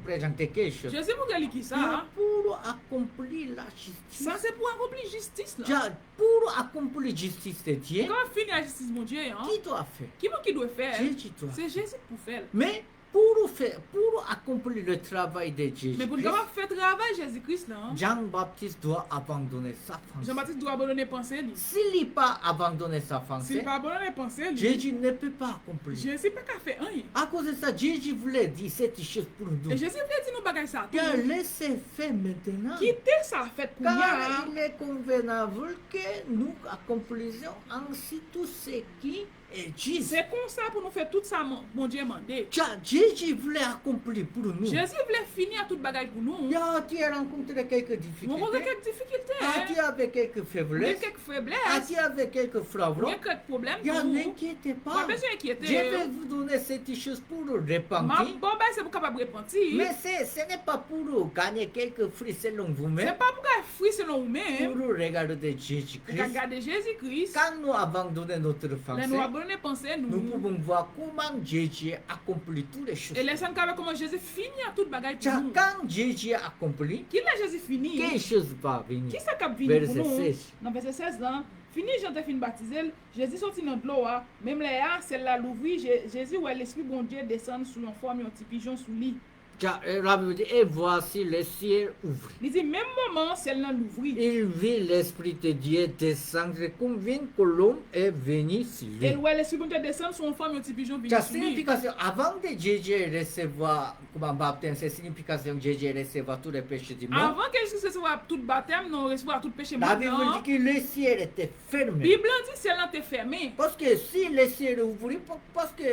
présenté quelque chose. Jésus pour dire qui Tiens, ça? pour accomplir la justice. Ça c'est pour accomplir justice là. Tiens, pour accomplir la justice de Dieu, Quand finir la justice mon Dieu hein? qui doit faire? Qui doit faire? Jésus doit. C'est Jésus pour faire. Mais pour accomplir le travail de Jésus, Mais pour nous capable faire travail Jésus-Christ là. Hein? Jean-Baptiste doit abandonner sa pensée. Jean-Baptiste doit abandonner pensée lui. S'il n'a pas abandonné sa S'il pensée, pas abandonner pensée lui. Jésus ne peut pas accomplir. Jésus pas qu'à faire rien. À cause de ça, Jésus voulait dire cette chose pour nous. Et Jésus voulait dire nous bagaille ça. Que laissez faire maintenant. Quittez ça fait pour Car il est convenable que nous accomplissions ainsi tout ce qui Et Jésus, C'est comme ça pour nous faire tout ça, mon Dieu mandé. Jésus voulait accomplir pour nous. Jésus voulait finir toute bagaille pour nous. Tu as rencontré quelques Nous avons difficultés. quelques difficultés. Tu avais quelques Il y a faiblesses. quelques faiblesses. Tu avais quelques Il y a problèmes. quelques problèmes. N'inquiétez Pas pas. besoin Je d'inquiéter. vais vous donner cette chose pour Bon, repentir. c'est pour capable de repentir. Mais ce n'est pas pour gagner quelques fruits selon C'est vous-même. pas pour gagner fruit selon vous-même. Pour regarder Pour Jésus-Christ. regarder Jésus-Christ. Quand nous abandonnons notre Là, pensée, nous abonnons penser nous nous. pouvons voir comment Jésus accomplit toutes les choses. Et laissons comment Jésus finit toute bagaille pour nous. Quand Jésus accomplit, Qui l'a Jésus fini? quelque chose va venir. Qui ça qui a fini pour Verset nous? 16. Dans verset 16 là, fini Jean te fin baptisé, Jésus sorti dans l'eau, même là, celle-là l'ouvrit, Jésus ouais l'esprit bon Dieu descend sous une forme un petit pigeon sous lui. La Bible dit, et voici le ciel ouvert. Il dit même moment celle-là l'ouvrit. Il vit l'Esprit de Dieu descendre comme une colombe est venu sur Et lui. ouais l'esprit bon Dieu descend sous une forme un petit pigeon venu La sur lui. signification, avant de Jésus recevoir comme baptême, c'est signification que Jésus recevoir tous les péchés du monde. Avant que Jésus recevoir tout baptême, non recevoir tout péché La Bible maintenant. dit que le ciel était fermé. Bible dit celle-là t'est fermée. Parce que si le ciel est ouvert, parce que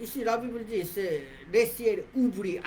ici la Bible dit c'est le ciel ouvert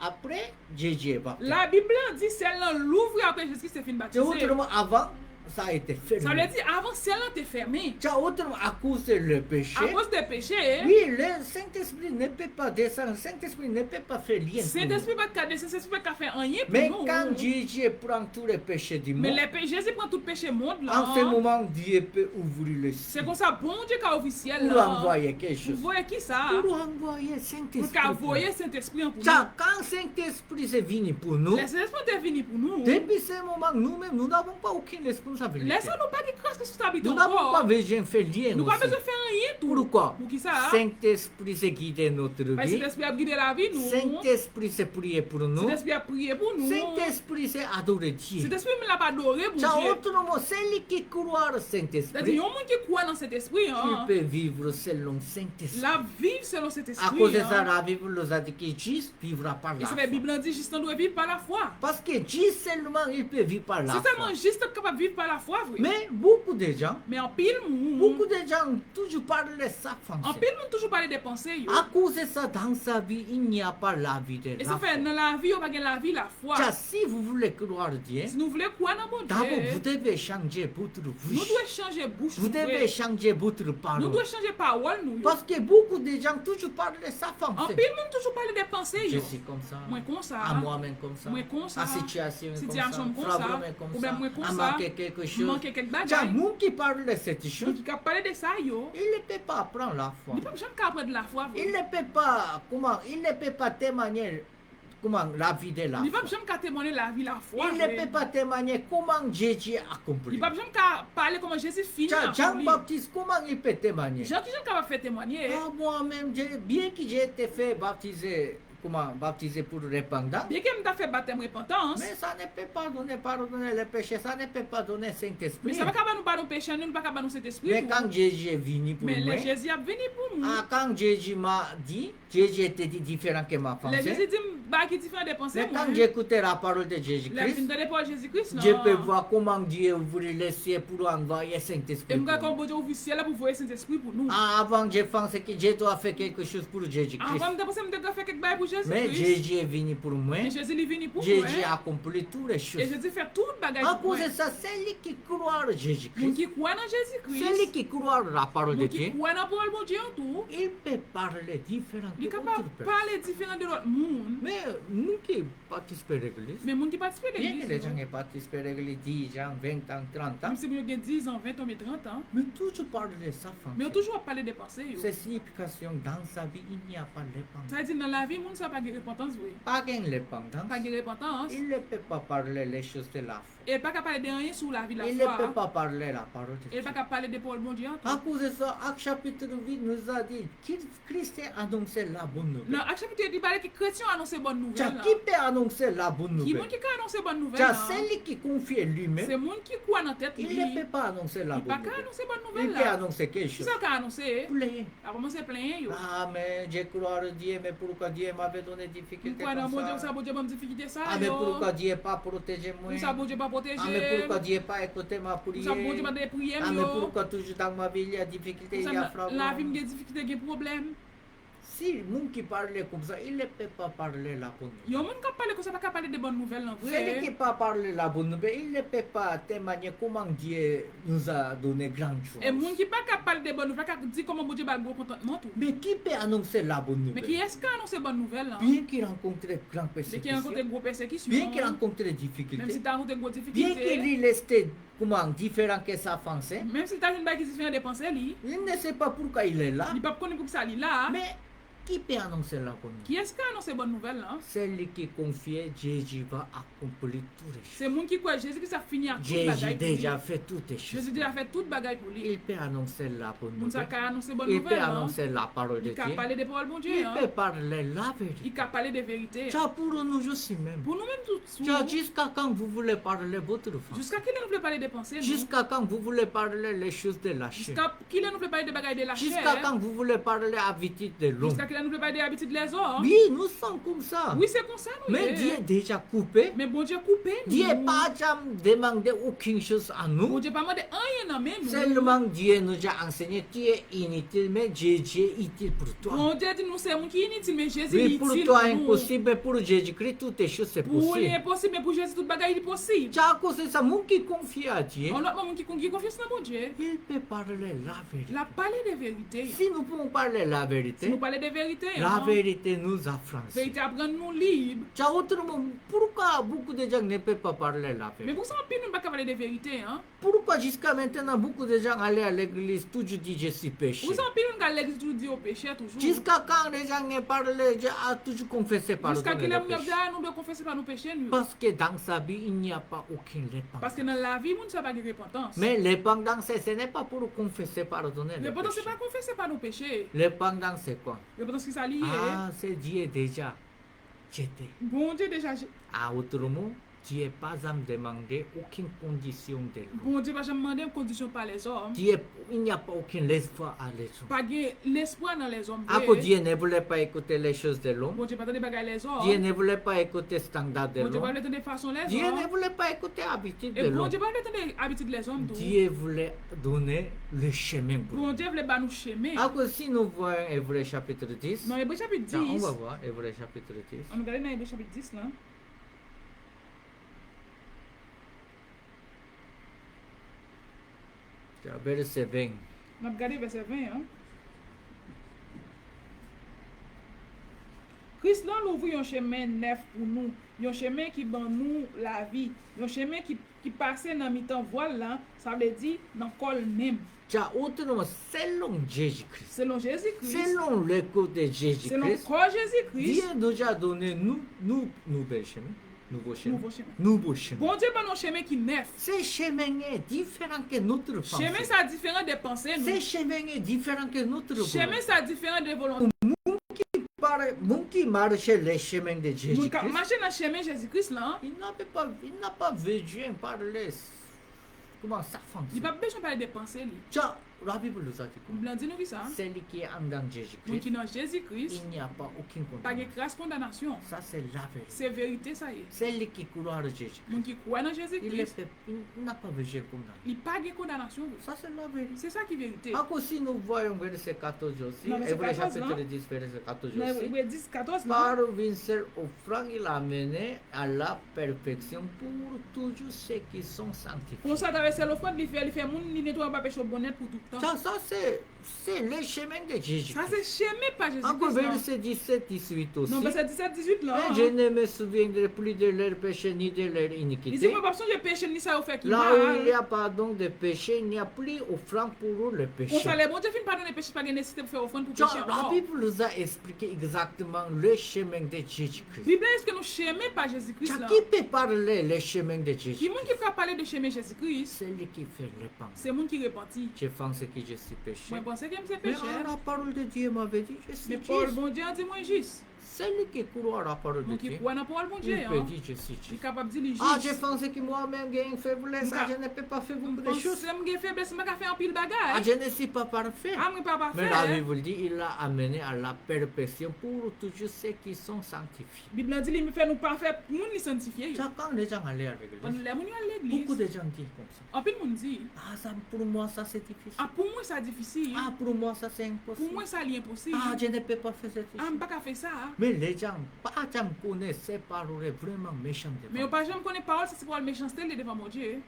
après Jésus est baptême. La Bible dit celle-là l'ouvrit après Jésus s'est fin C'est baptisé. autrement avant, ça a été Ça veut fermé. dire avant celle-là t'est fermée. C'est autrement à cause de le péché. À cause des péchés. Oui, le Saint-Esprit ne peut pas descendre, le Saint-Esprit ne peut pas faire rien. pour nous. Saint-Esprit va te Saint-Esprit va faire rien pour Mais nous. quand Jésus prend tous les péchés du Mais monde, Jésus prend tout péché monde là. en ce moment, Dieu peut ouvrir le C'est ciel comme ça, bon Dieu qui a officiel pour là. envoyer quelque Vous chose. voyez qui ça? Pour envoyer Pour Saint-Esprit. qu'envoyer Saint-Esprit pour nous. Ça, quand Saint-Esprit est venu pour nous, Le Saint-Esprit est venu pour nous. depuis ce moment, nous-mêmes, nous n'avons pas aucune responsabilité. Laissons-nous pas de responsabilité Nous n'avons pas encore. besoin de faire rien Nous pas aussi. besoin de faire rien tout. Pourquoi? Pour qui ça? Saint-Esprit s'est guidé notre Parce que vie. Saint-Esprit a guidé la vie nous. Saint-Esprit s'est prié pour nous. Saint-Esprit a prié pour nous. Saint-Esprit s'est adoré Dieu. Saint-Esprit me l'a pas adoré pour Ça, Dieu. autrement, celui qui croit au C'est-à-dire, Saint-Esprit, il y a un monde qui croit dans cet esprit. il Hein. peut vivre selon Saint-Esprit. La vivre selon cet À esprit. cause de ça, Hein. la Bible nous a dit que Jésus vivra par Et la ça foi. fait Bible dit juste on doit vivre par la foi. Parce que Jésus seulement, il peut vivre par la C'est foi. seulement juste capable de vivre par la foi, vrai. Mais beaucoup de gens, Mais en pile, beaucoup de gens toujours parlent de ça en français. pile, on toujours parler des pensées. Yo. À cause de ça, dans sa vie, il n'y a pas la vie de Et la ça foi. fait dans la vie, on va gagner la vie, la foi. Car si vous voulez croire Dieu, Si nous voulons croire dans mon d'abord vous Dieu, devez changer votre nous vie. devons changer bouche. Vous devez changer votre Nous parole. devons changer parole. Nous. Parce que beaucoup de gens toujours parlent de ça En français. pile, on toujours parler des pensées. Je Yo. suis comme ça. Moi comme ça. À moi-même comme ça. Moi comme ça. À situation Situation comme comme ça. ça. Problème comme Problème ça. comme À ça. manquer quelque chose. Manquer quelque Tiens, bagaille. nous qui parlons de cette chose, Donc, qui a parlé de ça, yo. il ne peut pas apprendre la foi. Il ne peut jamais apprendre de la foi. Il ne peut pas, il ne peut pas témoigner la vie de la Il ne foi. peut jamais témoigner la vie, la foi. Il ne peut pas témoigner comment Jésus a Il accompli. ne peut jamais parler comment Jésus finit. Tiens, Jean-Baptiste, comment il peut témoigner? Jean qui jamais faire témoigner. Ah, moi-même, bien que j'ai été fait baptiser pour repentance, Bien qu'il m'a fait baptême repentance. mais ça ne peut pas pardonner les péchés, ça ne peut pas donner Mais Saint-Esprit. ça ne va pas nous pardonner péché, nous ne va pas nous cet esprit. Mais quand Jésus est venu pour Mais moi, le Jésus a venu pour nous. quand Jésus m'a dit, Jésus était différent que ma Le pensée. Jésus dit, bah, qui est différent des pensées. Mais quand j'écoutais la parole de La Jésus-Christ, vie de l'époque Jésus-Christ, non. je peux voir comment Dieu ouvrit les cieux pour envoyer Et Saint-Esprit. nous pour avons nous. besoin officiel là pour voir Saint-Esprit pour nous. Avant, je pensais que je dois faire quelque chose pour Jésus-Christ. Avant de penser que je dois faire quelque chose pour Mais Jésus-Christ. Jésus est venu pour moi. Et Jésus est venu pour Jésus nous. a accompli toutes les Et choses. Jésus fait tout le bagage À pour cause moi. de ça, celui qui croit en Moun Jésus-Christ, qui croit dans celui Jésus-Christ. qui croit en la parole de Moun qui Dieu, croit dans la parole de Dieu en tout. il peut parler différent Il est de capable autres de personnes. parler différent de l'autre monde. Mais nous qui participons à l'église, Mais moun qui participe à bien que les l'église. gens qui participent à l'église 10 ans, 20 ans, 30 ans, Même si vous avez 10 ans, 20 ans, mais 30 ans. mais toujours parler de sa Mais on femme. toujours parler des pensées. Yo. C'est signification dans sa vie, il n'y a pas de Ça repentance. veut dire dans la vie, moun ça pas de repentance. Oui. Pas de repentance. Pas de repentance. Il ne peut pas parler les choses de la foi. Et pas qu'à parler de rien sur la vie de la Il ne peut foi. pas parler la parole de Et Dieu. pas qu'à parler de Paul bon Dieu. À cause de ça, Acte chapitre 8 nous a dit que Christ a annoncé la bonne Non, nouvelle. à chaque fois, il dit que les chrétiens annoncent bonne bonne Tja, nouvelle. qui peut annoncer la bonne Qui nouvelle? moun qui peut annoncer bonne nouvelle? Tja, là? celui qui confie lui-même, C'est moun qui croit dans tête il lui. ne peut pas annoncer la Il bonne pas qu'à nouvelle. annoncer bonne Il nouvelle peut là. annoncer quelque Qui chose. ça qu'a annoncé? Plein. A commencé plein yo. Ah, mais j'ai cru à Dieu, mais pourquoi Dieu m'avait donné des difficultés Pourquoi dans comme mon Dieu, ça ça? bon Dieu m'a difficulté ça Ah, mais yo. pourquoi Dieu pas protégé moi? Pour ça bon Dieu pas Ah, mais protéger. pourquoi Dieu pas écouté ma Pour ça bon Dieu prière? pas des prières Ah, mais yo. pourquoi toujours dans ma vie il y a difficulté, Pour il y a ça frappe? la vie me des difficultés, des problèmes. Si le monde qui parlait comme ça, il ne peut pas parler la bonne nouvelle. Yo moun qui parle comme ça pas parler de bonnes nouvelles en Celui qui vrai. ne peut pas parler la bonne nouvelle, il ne peut pas témoigner comment Dieu nous a donné grandes choses. Et moun qui pas parler de bonnes nouvelles, pas dire comment bon Dieu va gros contentement tout. Mais qui peut annoncer la bonne Mais qui nouvelle? est-ce qui a annoncé bonne nouvelle là? Bien qu'il rencontre grande Mais qui a rencontré persécution, gros persécution. bien qu'il rencontre des Même si difficultés, tu as rencontré gros bien difficultés. qu'il restait différent que sa pensée, Même si tu as une bague qui se fait des pensées, il ne sait pas pourquoi il est là. il pas connaître pour ça il là. Mais qui peut annoncer la bonne nouvelle? Qui est-ce qui a annoncé bonne nouvelle là? Celui qui confie, Jésus va accomplir toutes les choses. C'est moun qui croit Jésus qui ça finit à toute Jésus bagaille pour lui. déjà fait toutes les choses. Jésus déjà fait toute bagaille pour lui. Il peut annoncer la bonne Moun ça nouvelle. qu'a annoncé bonne Il peut nouvelle. hein. annoncer la parole de Il Dieu. peut parler des paroles bon Dieu. Il hein. peut parler la Il vérité. peut parler des vérités. Ça pour nous aussi même. Pour nous-mêmes tous. Ça, jusqu'à quand vous voulez parler votre foi? Jusqu'à qui nous voulons parler des pensées? nous? Jusqu'à quand vous voulez parler les choses de la chair? Jusqu'à qui nous voulons parler des bagailles de la Jusqu'à chair? quand vous voulez parler habitude de l'homme? Jusqu'à qui nous voulons parler des habitudes des hommes? Oui, nous sommes comme ça. Oui, c'est comme ça nous. Mais est. Dieu est déjà coupé. Mais bon Dieu coupé nous. Dieu n'a pas jamais demandé aucune chose à Bon nous. Dieu pas demandé rien dans nous. Seulement Dieu nous a enseigné, tu es inutile, mais Jésus est utile pour toi. Bon Dieu dit nous c'est moun qui est inutile mais Jésus est Oui, utile pour toi nous. impossible, mais pour Jésus-Christ, toutes les choses c'est Pour lui possible. impossible mais pour Jésus toute bagaille est possible. C'est à cause de ça, mon qui confie à Dieu, On a moun qui confiance dans bon Dieu. il peut parler la vérité. La parler des vérités. Si nous pouvons parler la Si vérité, nous parler des vérités. la hein. vérité nous affranchit. Vérité apprend nous libre. C'est autrement, pourquoi beaucoup de gens ne peuvent pas parler la Mais vérité? pour ça on peut nous pas parler des vérités hein. Pourquoi jusqu'à maintenant beaucoup de gens allaient à l'église toujours disent je suis péché? Pour ça on peut nous garder l'église toujours dire au péché toujours. Jusqu'à quand les gens ne parlent, Dieu a toujours confessé pardonner Jusqu'à qu'il les a péchés. nous devons confesser par nos péchés nous. Parce que dans sa vie, il n'y a pas aucune Parce repentance. que dans la vie, moun ça pas de repentance. Mais l'épendance, ce n'est pas pour confesser pardonner les Repentance c'est péchés. pas confesser par nos péchés. L'épendance, c'est quoi? Repentance qui s'allie. Ah, c'est Dieu déjà jeté. Bon Dieu déjà Ah, autrement, Dieu n'a pas à me demander aucune condition de l'homme. bon Dieu pas jamais demandé une condition par les hommes. Il n'y a pas aucun espoir à les hommes. Pas de l'espoir dans les hommes. À cause Dieu ne voulait pas écouter les choses de l'homme. Bon Dieu pas de bagaille les hommes. Dieu ne voulait pas écouter le standard de Bon Dieu pas l'homme. de façon les Dieu ne hommes. voulait pas écouter l'habitude de Et bon l'homme. Dieu pas de habitude les hommes. tout. Dieu voulait donner le chemin pour nous. Bon Dieu voulait pas nous chemin. À cause si nous voyons Hébreu chapitre 10, Dans Hébreu chapitre 10. tiens, on va voir Hébreu chapitre 10. On regarde dans Hébreu chapitre 10 là. Tiens, verset 20. On a regardé verset 20 hein. Christ là l'ouvre un chemin neuf pour nous, un chemin qui ban nous la vie, un chemin qui passe dans mi-temps voile là, ça veut dire dans col même. Tiens, autrement, selon Jésus-Christ, Selon Jésus-Christ, selon le code de selon Jésus-Christ, corps Jésus-Christ, Dieu nous a donné nouveau chemin. Nouveau chemin. nouveau chemin. Nouveau chemin. Bon Dieu ban un chemin qui neuf. Ce chemin est différent que notre pensée. Chemin ça différent des pensées Ce nous. chemin est différent que notre Chemin volonté. ça différent des volontés. Mon qui marche les chemins de Moun ka Jésus-Christ, marcher dans chemin Jésus-Christ là, il n'a pas besoin de parler comment ça il fonctionne. pas besoin de parler des pensées lui. Tiens, la Bible nous a dit On blanc dit nous ça. celui qui est en dans Moun Jésus-Christ, qui dans Jésus-Christ, il n'y a pas aucune pas de condamnation. grâce condamnation. Ça, c'est la vérité. C'est vérité ça y est. Celui qui croit en Jésus-Christ, Moun qui croit dans il Jésus-Christ, n'a pas besoin de condamner. il pas de condamnation. Ça, c'est la vérité. C'est ça qui est vérité. Encore si nous voyons verset 14 aussi, Non, verset Hébreu 14, chapitre non? 10, verset 14 Dans aussi. Hébreu 10, 14 là, Par une seule offrande, il a mené à la perfection pour toujours ceux qui sont sanctifiés. pour ça traverser l'offrande, il fait moun ni nettoie pas péché au bonnet pour tout le temps. Ça c'est le chemin de Jésus. Ça c'est chemin pas Encore Jésus-Christ. verset 17, 18 aussi. Non, verset 17, 18 là. Mais je ne me souviendrai plus de leur péché ni de leur Il dit iniquité. moi pas besoin de péché ni ça au fait qui Là où il y mal. a pardon de péché, il n'y a plus offrande pour le Pour péché. ça les bon Dieu fin pardonner péché pas de nécessité pour faire offrande pour Tiens, péché la encore. Bible nous a expliqué exactement le chemin de Jésus-Christ. Bible est-ce que nous chemin pas Jésus-Christ Tiens, là? qui peut parler le chemin de Qui Jésus? moun qui peut parler de chemin Jésus-Christ? Celui qui fait le pain. C'est moun qui repentit. Je pense que je suis péché. Moi pense que c'est Mais péché. la parole de Dieu m'avait dit, je suis Mais Paul juste. bon Dieu a dit moi juste. Celui qui croit à la parole de Moun ki Dieu, kwa nan parole bon Dieu, il peut dire je suis li juste. kapab di li Ah, je juste. pense que moi-même j'ai une faiblesse, ah, je ne peux pas faire beaucoup de choses. Pense mge faiblesse, m'a ka fè an pile Ah, bagay. je ne suis pas parfait. Ah, mwen pa Mais la parfait. Bible dit il l'a amené à la perfection pour toujours ceux qui sont sanctifiés. Bible nan di li me fè nou parfait, moun li sanctifié yo. Ça, quand les gens allaient à An l'église, lè moun yo al beaucoup l'église. de gens disent comme ça. An pile moun di, Ah, ça, pour moi, ça c'est difficile. ah pou mwen sa difficile. Ah, pour moi, ça c'est Pou impossible. mwen sa li impossible. Ah, je ne peux pas faire cette Ah, chose. mwen pa ka fè sa. Mais les gens, pas jamais connaissent ces paroles vraiment méchantes. Mais yo pa jam konen parole, c'est pour le méchanceté li devant mon Dieu.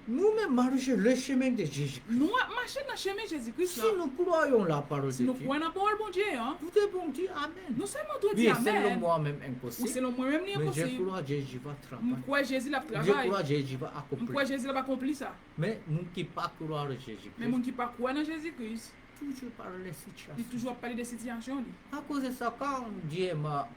Nous-mêmes marchons le chemin de Jésus. Nou a marché dans chemin Jésus-Christ Si là. nous croyons la parole Si de nous Dieu, croyons dans parole bon Dieu, hein. nous devons dire Amen. Non seulement tout Oui, dit selon amen. moi-même Ou impossible. selon moi-même li Mais je impossible. crois que Jésus va Mwen travailler. crois Jésus la Je travail. crois que Jésus va Mwen accomplir. crois Jésus la va accomplir ça. Mais nous qui pas croire en Jésus, Mais moun qui pas croire dans Jésus-Christ, toujours par les il situations. toujours parler des situations li. À cause de ça, quand Dieu m'a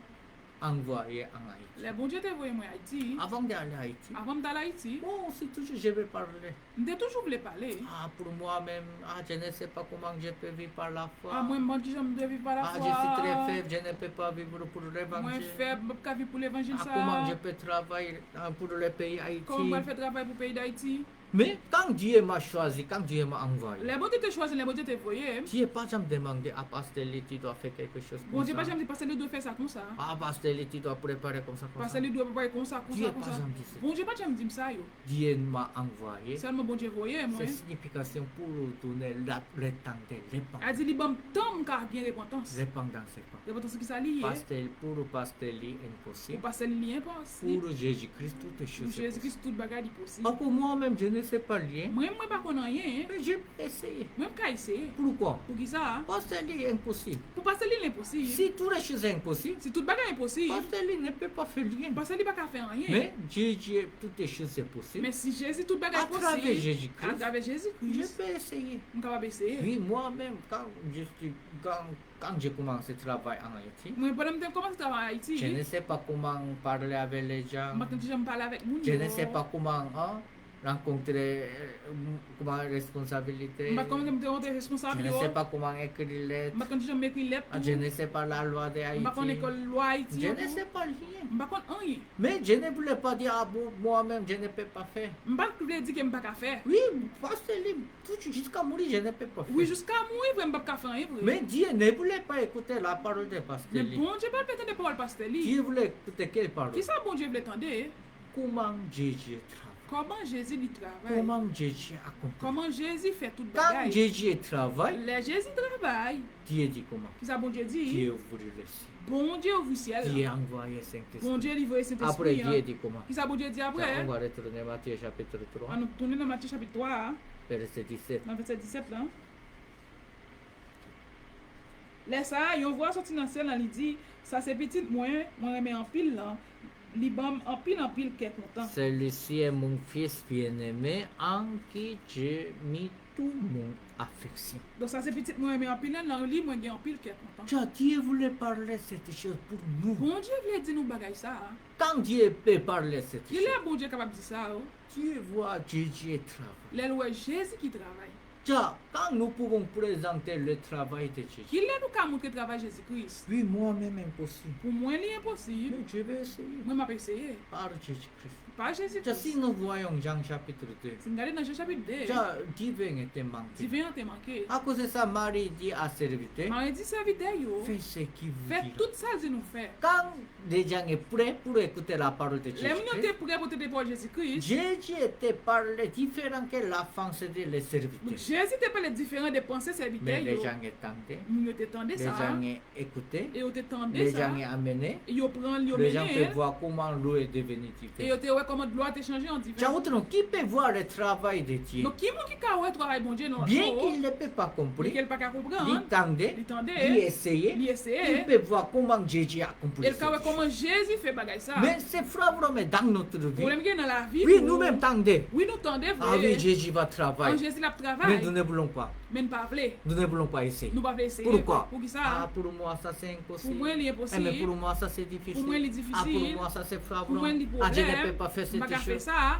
envoyé en Haïti, Le bon Dieu t'a envoyé moi à Haïti. avant d'aller à Haïti, Avant d'aller à Haïti, bon, c'est toujours je vais parler. m'te toujours voulu parler. Ah, pour moi-même, ah, je ne sais pas comment je peux vivre par la foi. Ah, moi, je dis, je me vivre par la Ah, foi. je suis très faible, je ne peux pas vivre pour Moi, l'évangile. faible, je ne peux pas vivre pour l'évangile. Ah, comment je peux travailler pour le pays Haïti. Comment je fais travail pour le pays d'Haïti? Mais quand Dieu m'a choisi, quand Dieu m'a envoyé, Les bon Dieu t'a choisi, les bon Dieu t'a envoyé. Dieu n'a pas jamais demandé à Pasteur, tu dois faire quelque chose Bon comme Dieu pas ça. jamais dit, parce que lui doit faire ça comme ça. Ah, Pasteur, tu dois préparer comme ça, comme Parce ça. que lui doit préparer comme ça, comme Dieu ça, n'a comme pas ça. jamais dit ça. Bon Dieu pas jamais dit ça, yo. Dieu m'a envoyé. Seulement bon Dieu envoyé, moi. C'est signification pour donner le temps de répandre. Elle dit, li bon temps, car bien repentance. Répandance, c'est quoi? Repentance qui ça lié. Pasteur, pour Pasteur, Pour impossible. passer le lien, impossible. Pour Jésus-Christ, toutes les Pour choses. sont Jésus-Christ, toute bagarre est possibles. possible. Ah, pour moi-même, je ne sais pas lien. Moi, moi, pas qu'on a rien. Mais je peux essayer. Même qu'à essayer. Pourquoi? Pour qui ça? Pasteur, est impossible. Pour passer le lien impossible. Si toutes les choses sont impossibles, Si toute bagarre est impossible, Pasteur ne peut pas faire rien. parce que lui pas qu'à faire rien. Mais Dieu, toutes les choses sont possibles. Mais si Jésus, toute bagarre À est travers possible. Jésus-Christ, À travers je Jésus-Christ. peux essayer. On est capable d'essayer. Oui, moi-même, quand j'ai commencé le travail en Haïti, Moi, pendant que je commence à travailler à Haïti, je ne sais pas comment parler avec les gens. maintenant que je me parle avec nous, Je ne sais pas comment rencontrer comment responsabilité. maintenant que je me rends Je responsable, ne sais pas comment écrire les lettres. maintenant que je m'écris lettre, Je ne sais pas la loi de Haïti. maintenant l'école loi Haïti, Je ne sais pas rien. maintenant rien. Mais je ne voulais pas dire, ah bon, moi-même, je ne peux pas faire. Maintenant que je dis que je ne peux pas faire. Oui, parce que jusqu'à mourir, je ne peux pas faire. Oui, jusqu'à mourir, je ne peux pas faire rien. Mais Dieu ne voulait pas écouter la parole de Mais Pasteur. bon Dieu, pas peut-être de parole pasteur. Dieu voulait écouter quelle parole? Qui ça, bon Dieu, voulait entendre? Comment Jésus travaille? Comment Jésus lui travaille? Comment Jésus accomplit? Comment Jésus fait tout Quand bagaille? Jésus travaille, Les Jésus travaille. Dieu dit comment? Qui ça, bon Dieu dit? Dieu ouvre le ciel. Bon Dieu ouvre le ciel. Dieu a envoyé Saint-Esprit. Bon Dieu livre Après, Saint-Esprit. Dieu dit comment? Qui ça, bon Dieu dit On après? va retourner Matthieu chapitre 3, On nous tourne dans Matthieu chapitre 3, hein, verset 17. dans verset 17 là. Là ça, on voit sortir dans le ciel, là, il dit, ça c'est petit moi remets en pile là. Li bam en pile qu'est content. Celui-ci est mon fils bien-aimé en qui j'ai mis tout mon affection. Donc ça c'est petit moi remets en pile là, dans li moi gen en pile qu'est content. Dieu voulait parler cette chose pour nous. Bon Dieu voulait dire nous bagay ça. Hein. Quand Dieu peut parler cette Il chose, est bon Dieu capable de dire ça. Oh. Dieu voit Jésus travailler. Là ouais Jésus qui travaille. Quand nous pouvons présenter le travail de Jésus, Qui est nous ka montrer travail Jésus-Christ. oui, moi-même impossible. Pour moi il est impossible. Mais je vais essayer Moi m'a essayé. par Jésus-Christ. Pas Si Jésus-Christ. nous voyons Jean chapitre 2, Si nous regardons dans Jean chapitre 2, divin était manqué. divin t'est manqué. À cause de ça, Marie dit à serviteur, Marie dit serviteur yo. fais ce qu'il vous Faites dit. tout ça que nous fait. Quand les gens sont prêts pour écouter la parole de Les Jésus, gens étaient prêts pour te déposer Jésus-Christ. Jésus était parlé différent que la pensée des serviteurs. Jésus était pas les différents des pensées serviteurs. Mais les gens étaient Nous t'étendais les ça. gens écouté, Et on t'étendait les ça. gens amené, Et on prend l'eau les gens peuvent mené. voir comment l'eau est devenue Et différente. on te ouais comment de l'eau a été changé en divin. Qui peut voir le travail de Dieu? Donc qui moun qui ka ouais travail bon Dieu non. Bien qu'il ne peut pas Mais comprendre, qu'elle pas qu'à il comprendre. tendait, Il il tendait. essayait, Il il essayait. peut voir comment Jésus a accompli Elle ka ouais ça. comment Jésus fait bagay ça. Mais c'est vraiment dans notre vie. Problème que dans la vie. Oui, pour nous-mêmes tendons. Oui, nous tendons Ah oui, vrai. Jésus va Quand travailler. Jésus la Mais travail. nous ne voulons pas. Mais nous pas vle. Nous ne voulons pas essayer. Nous pas vle essayer. Pourquoi? Pour qui Ah, ça? pour moi, ça c'est Pour impossible. moi, il est Eh, mais impossible. pour moi, ça c'est difficile. Pour moi, il est Ah, pour difficile. moi, ça c'est Pour frappant. moi, il est Ah, je ne problème. peux pas faire Je pas cette faire chose. ça.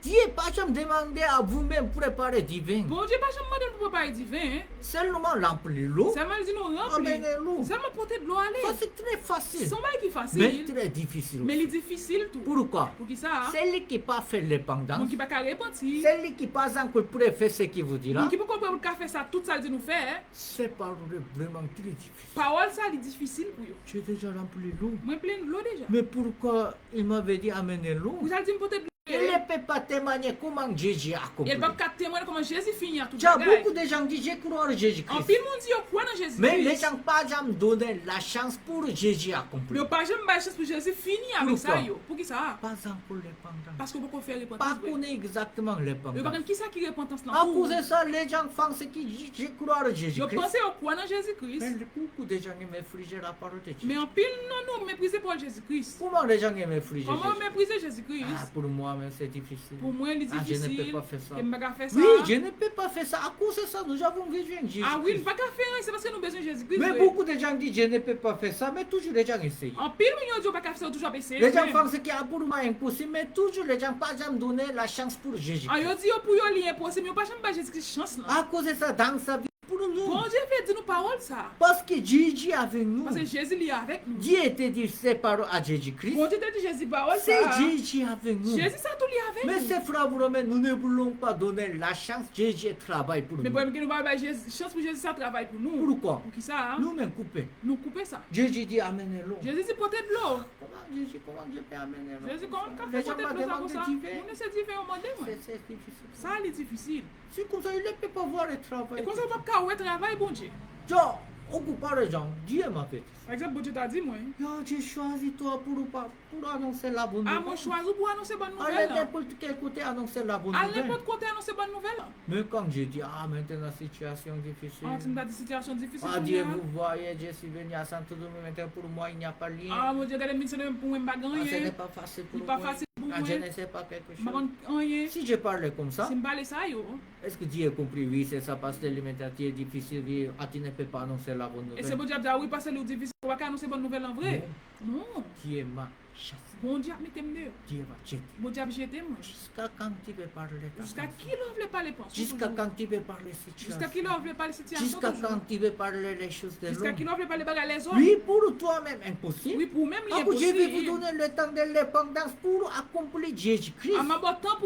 Dieu pas jamais demandé à vous-même préparer divin. Bon Dieu pas jamais demandé pour préparer divin. Hein? Seulement remplir l'eau. Seulement il dit nous remplir. Amener l'eau. Seulement porter de l'eau aller. Ça c'est très facile. Son bail qui Mais facile. très difficile. Mais il est difficile tout. Pourquoi? Pour qui ça? Celui qui pas fait Mon l'épendance, qui pas qu'à repentir. celui qui pas encore préfère ce qu'il vous dira, Mon qui peut comprendre qu'à faire ça tout ça dit nous faire. c'est parole vraiment très difficile. Parole ça il est difficile pour eux. J'ai déjà rempli l'eau. Moi plein de l'eau déjà. Mais pourquoi il m'avait dit amener l'eau? Vous allez dire porter de l'eau. Il ne peut pas témoigner comment Jésus a accompli. Il va pas témoigner comment Jésus finit à tout Il y a bagage. beaucoup de gens qui disent croire en En Jésus-Christ. pile monde dit croit dans Jésus. Mais les gens pas jamais donné la chance pour Jésus Mais accomplir. pas jamais chance pour Jésus finir avec ça Pourquoi? yo. Pour qui ça? Pas encore l'épendance. Parce que vous pouvez faire Pas repentance. connaître exactement Yo l'épendance. par qui ça qui repentance À là? cause de ça, les gens pensent qu'ils disent croire en Yo Jésus-Christ. pensez au croit dans Jésus-Christ. Mais beaucoup de gens aiment friger la parole de Dieu. Mais en pile non mépriser Paul Jésus-Christ. Comment les gens aiment friger Comment Jésus? mépriser Jésus-Christ? Ah, pour moi, mais c'est difficile. Pour moi il est Ah, je ne peux difficile. pas faire ça. Je ne peux pas faire ça. Oui, je ne peux pas faire ça. À cause de ça, nous avons besoin de Jésus. Ah oui, pas qu'à faire, c'est parce que nous avons besoin de Jésus-Christ. Mais oui. beaucoup de gens disent je ne peux pas faire ça, mais toujours les gens essayent. En pile million de pas qu'à faire toujours essayer. Les gens pensent qu'il y a pour moi impossible, mais toujours les gens pas jamais donné la chance pour Jésus. Ah yo dit yo pour yo li impossible, yo pas jamais pas Jésus-Christ chance là. À cause de ça, dans sa vie, pour nous. Bon Dieu fait dire nous parole ça. Parce que Jésus est avec nous. Parce que Jésus est avec nous. Dieu était dit ses paroles à Jésus-Christ. Bon Dieu t'a dit Jésus parole C'est ça. Jésus avec nous. Jésus ça tout li avec Mais nous. ces frères Romains, nous ne voulons pas donner la chance. Jésus travaille pour Mais nous. pour que nous pas Jésus chance pour Jésus ça travaille pour nous. Pourquoi? Pour qui ça? Nous-mêmes coupés. Nous couper ça. Jésus dit amenez-le. Jésus dit porter de l'eau. Comment je peux amener l'eau? Jésus comment qu'a Les fait gens porter me de l'eau ça demandent pour ça? divin. On essaie de faire au monde moi. C'est difficile. Ça il est difficile. C'est comme ça, il ne peut pas voir le travail. Et comme ça on pas qu'à ouais travail bon Dieu. Genre, on peut pas les gens. Dieu m'a fait. Par exemple, bon Dieu t'a dit moi. Yo, j'ai choisi toi pour annoncer la bonne Ah nouvelle. moi choisi pour annoncer bonne Allez, nouvelle. n'importe quel côté annoncer la bonne À nouvelle. n'importe côté annoncer bonne nouvelle. Mais quand j'ai dit, ah, maintenant, situation difficile. Ah, tu me dis situation difficile. Ah, Dieu, vous voyez, je suis venu à Santo Domingo, maintenant pour moi, il n'y a pas rien. Ah, mon Dieu, regardez, mais c'est pour moi, pas Ah, ce n'est gagner. pas facile pour Il moi. pas facile pour Ah, moi. je ne sais pas quelque Pas chose. rien. Si je parlais comme ça, C'est me parler ça, yo. est-ce que Dieu a compris? Oui, c'est ça, parce que l'alimentaire est difficile. Oui, ah, tu ne peux pas annoncer la bonne Et c'est nouvelle. bon Dieu, ah oui, parce que c'est difficile. On va pas annoncer bonne nouvelle en vrai. Non. Dieu m'a chassé. Bon Dieu, mettez-moi dehors. Dieu m'a jeté. Bon Dieu, jeté moi. Jusqu'à quand tu veux parler ta Jusqu'à pensée? qui l'on veut parler pensée? Jusqu'à quand tu veux parler situation? Jusqu'à qui l'on veut parler situation? Jusqu'à quand tu veux parler les choses de Jusqu'à qui l'homme? l'on veut parler bagarre les autres? Oui, pour toi-même impossible. Oui, pour même Ah, je vais vous l'impossible. donner le temps de l'indépendance pour accomplir Jésus-Christ. Ah, ma bon temps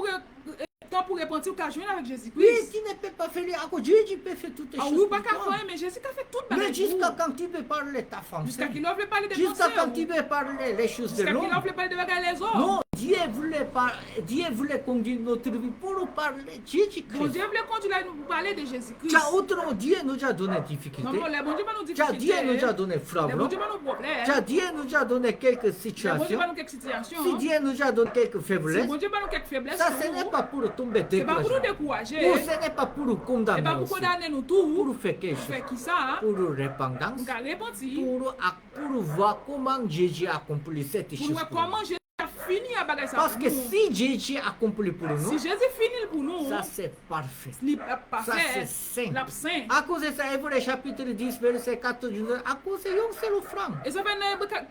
pour répondre au cas avec Oui, Jésus-Christ. tu ne peux pas faire à cause Jésus peut faire toutes les Ah choses. oui, pour pas qu'à toi. faire, mais Jésus a fait tout Mais jusqu'à bagarre. quand tu veux parler ta femme? Jusqu'à qui l'on veut parler des Jusqu'à pensées. quand tu veux parler les choses de Jusqu'à qui l'homme? l'on veut parler de bagarre les autres. Non, Dieu voulait conduire notre vie pour parler de Bon Jésus-Christ. Dieu voulait continuer à nous parler de Jésus-Christ. Car autrement, Dieu nous a donné Non, difficultés. non, les bon Dieu va nous Car Dieu nous a difficultés. donné Les bon problèmes. Dieu va nous problèmes. Car Dieu nous a donné quelques Les bon Dieu situations. va nous quelques situations. Si Dieu nous a donné quelques Si faiblesses, bon Dieu va nous quelques faiblesses. ça ce n'est pas pour tomber C'est pas pour nous découragé. décourager. Ou ce n'est pas pour nous C'est condamner pas pour aussi. condamner nous tout. Pour faire quelque Pour chose. faire qui ça? Pour repentance. Pour qu'à repentir. Pour voir comment Jésus a accompli cette Pour chose. voir pour nous. comment Jésus a fini à bagarre ça. Parce pour que nous. si Jésus a accompli pour Si nous, Jésus finit pour nous, ça c'est parfait. il n'est Ça pas c'est fait. saint. L'absent. À cause de ça, Hébreux chapitre 10, verset 14, à cause de yon seul offrande. Et ça fait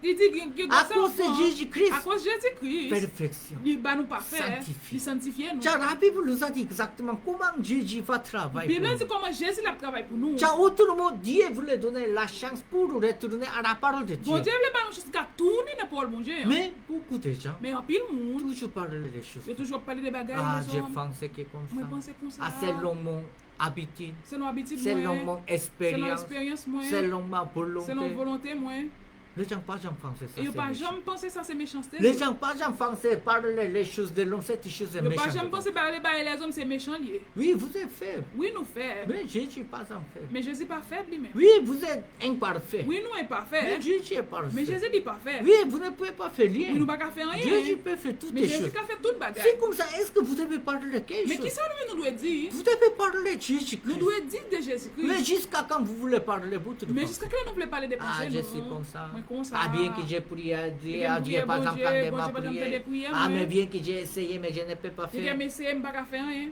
il dit que À cause de à Jésus-Christ, cause de Jésus-Christ, perfection. il va nous pas faire, Sanctifié. il sanctifie nous. Car la Bible nous a dit exactement comment Jésus va La travailler. Bible pour dit nous. comment Jésus a travaillé pour nous. Car autrement, Dieu voulait donner la chance pour retourner à la parole de Dieu. Bon Dieu voulait pas nous jusqu'à tourner n'importe bon Dieu. Mais beaucoup de gens Mais en pile monde, toujours parlent des choses. il toujours parler des bagages. Ah, les je hommes. pense que comme Moi, ça. penser comme ça. Ah, selon mon habitude, C'est nos habitudes, selon moi. mon C'est nos expérience, expériences, moi. selon ma C'est nos volonté. volontés, moi. Les gens pas jamais penser ça. Et ils c'est pas méchant. jamais penser ça, c'est méchanceté. Les gens pas jamais penser parler les choses de l'homme, cette chose est Ils pas jamais méchante. penser parler les hommes, c'est méchant lié. Oui, vous êtes faible. Oui, nous fait. Mais Jésus pas en faible. Mais Jésus pas faible lui-même. Oui, vous êtes imparfait. Oui, nous est pas Mais fait. Jésus est parfait. Mais Jésus dit pas fait. Oui, vous ne pouvez pas faire Oui, rien. nous pas qu'à faire rien. Jésus peut faire toutes Mais les Jésus choses. a fait toute bagarre. C'est comme ça, est-ce que vous devez parler de quelque Mais qui chose? ça nous doit dire? Vous devez parler de Nous Jésus-Christ. doit dire de Mais Jésus-Christ. jusqu'à quand vous voulez parler, vous ne Mais jusqu'à quand nous voulons parler des Ah, pensées? je nous? suis comme ça. Mais comme ça. Ah, bien que j'ai prié à Dieu, Bien à Dieu prier, pas bon entendre Dieu, ma bon Dieu pas entendre prière. des prières, Ah, mais- mais bien que j'ai essayé, mais je ne peux pas Il y a faire. mes CM pas qu'à faire rien.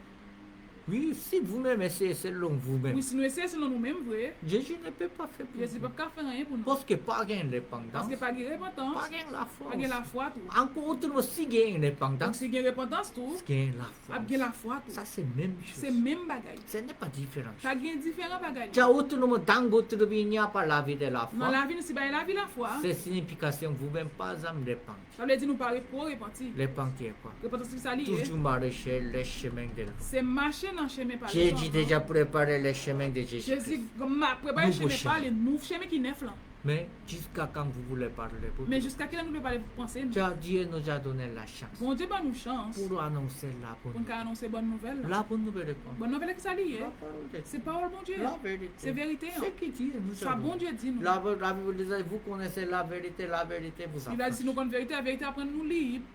Oui, si vous-même essayez selon vous-même, Oui, si nous essayons selon nous-mêmes, vrai, Jésus ne peut pas faire pour Jésus ne vous. peut pas faire rien pour nous. Parce que pas de Parce repentance, que pas de pas repentance, de la foi. pas de la foi tout. Encore autrement, si il y a une Donc repentance, si il y a repentance tout, il y a la foi. il y a la foi tout. Ça, c'est même C'est chose. même bagaille. Ce n'est pas différent. Ça y a différents bagailles. 자, autrement, dans votre vie, il n'y a pas la vie de la Dans foi. la vie, si la vie la foi, C'est signification vous-même pas à me repentir. ça veut dire nous parler pour repentir. Repentir quoi? Repentance c'est ça lié. Toujours marcher le chemin de l'eau. C'est marcher dans le chemin par J'ai dit déjà préparé le chemin de Jésus. Jésus m'a préparé le Nouveau chemin par les nouveaux chemins qui neuf là. Mais jusqu'à quand vous voulez parler pour Mais jusqu'à quel nous ne parler pour penser. Dieu nous a donné la chance Bon Dieu ba nous chance pour annoncer la bonne pour nous nouvelle. annoncer bonne nouvelle. La bonne nouvelle est quoi? Bonne nouvelle que ça lié. La parole de Dieu. C'est parole bon Dieu. La vérité. C'est vérité. Ce que Dieu nous a Ça bon donné. Dieu dit nous. La Bible dit, vous connaissez la vérité vous Il a dit si nous affranchit. connaissons la vérité après nous libre.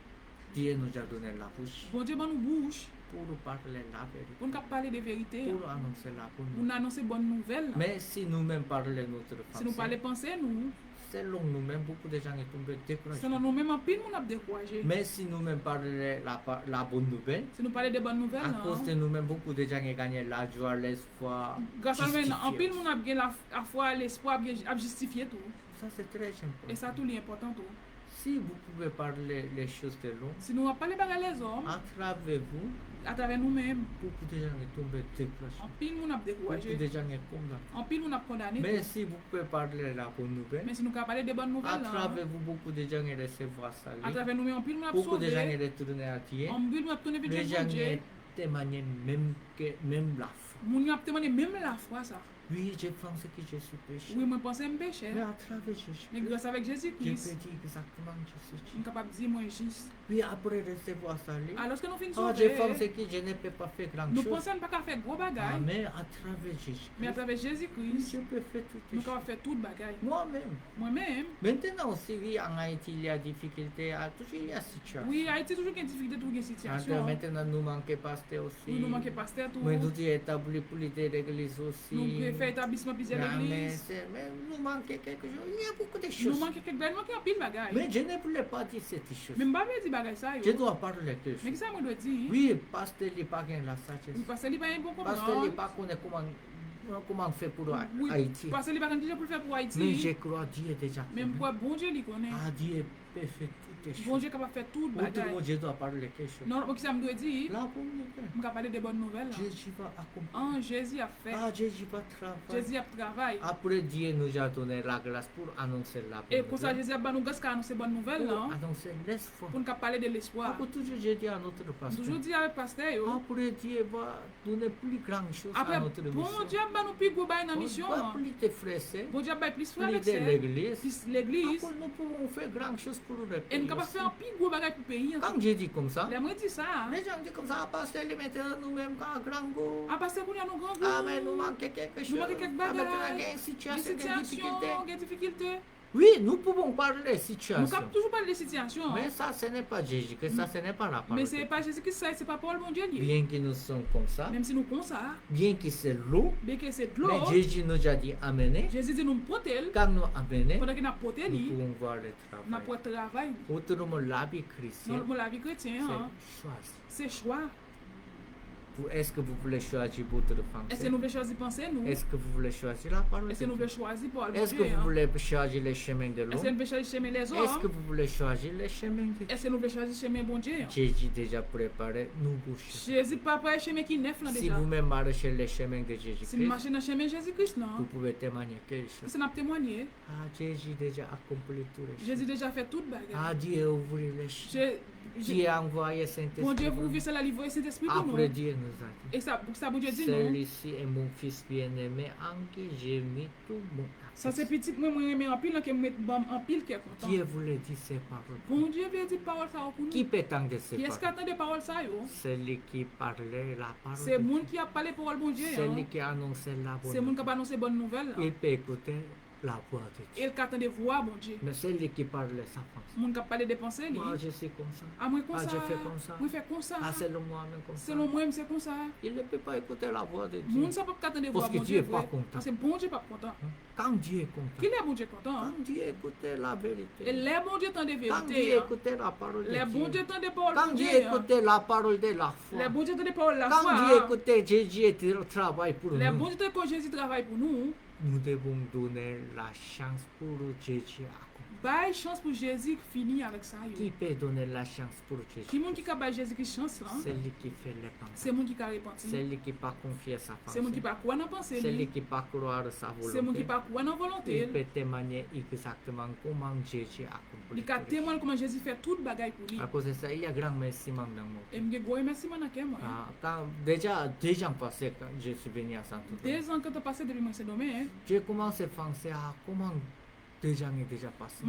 Dieu nous a donné la bouche Bon Dieu ba nous bouche pour parler la vérité, pour nous parler de vérité. pour annoncer la bonne Pour nous nouvelle. annoncer bonne nouvelle. Mais si nous-mêmes parlons notre Si nous parlons français, penser nous, selon nous-mêmes, beaucoup de gens sont tombés découragés. selon nous-mêmes en pile nous a découragé. Mais si nous-mêmes parlons la bonne nouvelle, Si nous parlons de bonnes nouvelles, à cause de nous-mêmes, beaucoup de gens ont gagné la joie, l'espoir. grâce à nous, en justifié. pile nous a gagné la foi, l'espoir, à justifier tout. Ça, c'est très important. Et ça tout l'important tout. Si vous pouvez parler les choses de l'homme, Si nous ne parlons pas les hommes, à travers vous, à travers nous-mêmes, beaucoup de gens sont tombés découragés. en pile nous a Beaucoup découragé. de gens sont condamnés. En pile nous a condamné. Mais si vous pouvez parler la bonne nouvelle, Mais si nous parlons de bonnes à nouvelles, travers vous, beaucoup de gens ont recevoir ça. à travers nous-mêmes, en pile nous a Beaucoup de gens sauvé. ont retourné à Dieu. En pile nous a tourné vers Les gens Dieu. ont témoigné même la foi. Nous a témoigné même la foi ça. Oui, je pense que je suis péché. Oui, moi je pensais me péché. Mais à travers Jésus, Mais grâce avec je peux Jésus-Christ, dire exactement je suis je suis capable de dire moi juste. Puis après recevoir ça, Alors que nous finissons je sauver, pense que je ne peux pas faire grand nous chose. pensons pas qu'à faire gros Ah, bagaille, mais à travers Jésus, mais à travers je Jésus-Christ, peux faire toutes les nous choses. pouvons faire tout bagaille. Moi-même. Moi-même, Maintenant, si oui, en Haïti, il y a difficulté, toujours il y a situation. oui, Haïti toujours une difficulté, toujours une situation. Maintenant, nous manquons pasteur aussi. Oui, nous manquons pasteur tout. Mais nous avons établi pour l'église aussi. Nous pouvons faire établissement plusieurs Mais églises. nous manquons quelque chose. Il y a beaucoup de Nous choses. manquons quelque chose, nous manquons un pile bagaille. Mais je ne voulais pas dire cette chose. Mais je ne vais pas dire bagaille ça. Je dois parler quelque Mais chose. ça, moi, dois dire. Oui, pasteur n'est pas gain la sagesse. Parce que il pas un bon Pasteur n'est comprendre. pas connaît comment faire pour Oui, Haïti. parce que il pas déjà pour le faire pour Mais je Haïti. crois Dieu déjà. Même pour bon Dieu, il connaît. Ah, Dieu peut faire toutes les Bon choses. Dieu est capable de faire tout Autrement, bagaille. je dois parler quelque chose. Non, parce que ça me doit dire. La bonne nouvelle. Je vais parler des bonnes nouvelles. Jésus va accomplir. Ah, Jésus a fait. Ah, Jésus va travailler. Jésus a travaillé. Après, Dieu nous a donné la grâce pour annoncer la bonne Et pour ça, nouvelle. Jésus a donné nous grâce à annoncer bonnes nouvelles. Pour Là, annoncer l'espoir. pour nous parler de l'espoir. Après, toujours, j'ai dit à notre pasteur. Toujours dit avec pasteur. yo. Après, Dieu va donner plus grand chose Après, à notre bon mission. Dieu a nous plus gros bail dans la mission. On va plus te fresser, Bon Dieu a plus frère plus avec de ça. l'église. Plus l'église. Après, nous pouvons faire grand chose pour le Et pays nous capable aussi. faire un plus gros bagage pour le pays. Quand j'ai dit comme ça, J'aimerais dire ça. les gens disent comme ça, ah, pasteur, les maintenant nous-mêmes, quand grand goût. Ah, parce que nous avons grand Ah, mais nous manquons quelque chose. manquons quelque Ah, maintenant, bagaille. il y a une Des situation, une situations, difficulté. des difficultés. Oui, nous pouvons parler de Nous situation. capable toujours parler des situations. Mais ça, ce n'est pas Jésus, que ça, ce n'est pas la parole. Mais de ce n'est Dieu. pas Jésus-Christ, ça, c'est pas Paul, mon Dieu. lié. Bien que nous sommes comme ça, Même si nous comme ça, bien que c'est l'eau, bien que c'est de l'eau, mais Jésus nous a dit amener. Jésus dit nous porter. Quand nous amener, Pendant qu'il a porté, nous lui, pouvons voir le on a travail. pour travail. Autrement, la vie chrétienne, Dans la vie chrétienne, hein, c'est choisi. c'est choix. Est-ce que vous voulez choisir votre Est-ce que français? nous voulons choisir penser, nous? Est-ce que vous voulez choisir la parole? Est-ce que nous voulons choisir pour le Est-ce que Dieu? vous voulez choisir les chemins de Est-ce que l'homme? nous voulons choisir chemin les Est-ce que hommes? vous voulez choisir les chemins de Dieu? Est-ce que nous voulons choisir chemin bon Dieu? Jésus déjà préparé, nous bouchons. Jésus pas prêt chemin qui neuf là Si déjà. vous-même marchez les chemins de Si nous Jésus-Christ, marchons dans le chemin Jésus-Christ, vous non? pouvez témoigner quelque chose. C'est notre témoigner. Ah, Jésus déjà accompli tous les choses. Jésus déjà fait toute bagarre. Ah, Dieu a ouvert les choses. Dieu a envoyé Saint-Esprit. Mon Dieu, vous vivez ça la livrer Saint-Esprit pour nous. Après, Dieu nous a dit. Et ça, pour ça, bon Dieu dit non. Celui-ci est mon fils bien-aimé en qui j'ai mis tout mon Ça c'est affection. petit, moi, mais en pile, que mettre en pile qui est content. Dieu voulait dire ces paroles. Bon Dieu veut dire parole ça pour nous. Qui peut entendre ces Qui est-ce qui paroles? attend des paroles ça, yo? Celui qui parlait la parole. C'est de le monde qui a parlé parole bon Dieu. Dieu. Celui hein. qui annonçait la C'est le bonne monde qui a annoncé bonne nouvelle. Il peut écouter la voix de Dieu. El ka tande voix bon Dieu. Mais c'est lui qui parle sa pensée. Moun ka parler de pensée li. Moi, je suis comme ça. Ah moi comme Ah, ça. je fais comme ça. Moi fait comme ça. Ah, selon moi-même comme ça. Selon moi c'est comme ça. Il ne peut pas écouter la voix de Dieu. Moun sa pas tande voix Parce que bon Dieu Dieu. est pas vrai. content. Parce que bon Dieu pas content. Quand Dieu est content, Qui est bon Dieu content? Hein? quand Dieu écoutait la Et vérité, les bon Dieu tande quand Dieu vérité. hein. écoutait la parole Les de bon Dieu, Dieu tande parole quand bon Dieu Dieu. hein. écoutait la parole de la foi, Les bon Dieu tande parole la quand foi. Dieu hein. écoutait Jésus et travaille pour Les nous, bon Dieu tande quand Jésus travaille pour nous. nous devons donner la chance pour Jésus à accomplir. Bye chance pour Jésus finir avec ça. Qui Yo. peut donner la chance pour Jésus? Qui moun qui ka bay Jésus qui chance là? C'est lui qui fait les pensées. C'est moun qui ka repenti. C'est lui qui pas confier sa C'est moun qui pensée. pas croire dans pensée C'est lui li. qui pas croire sa C'est moun qui volonté. pas croire dans Il volonté. peut témoigner exactement comment Jésus accomplit. Il ka témoigner comment Jésus fait toute bagaille pour lui. À cause de ça, il y a grand merci dans mon Et m'ge gros merci mon akè moi. Quand déjà 2 ans passés, quand je suis venu à Santo Domingo, 2 ans que tu passé depuis moi ce domaine. j'ai commencé à penser à comment 2 ans est déjà passé.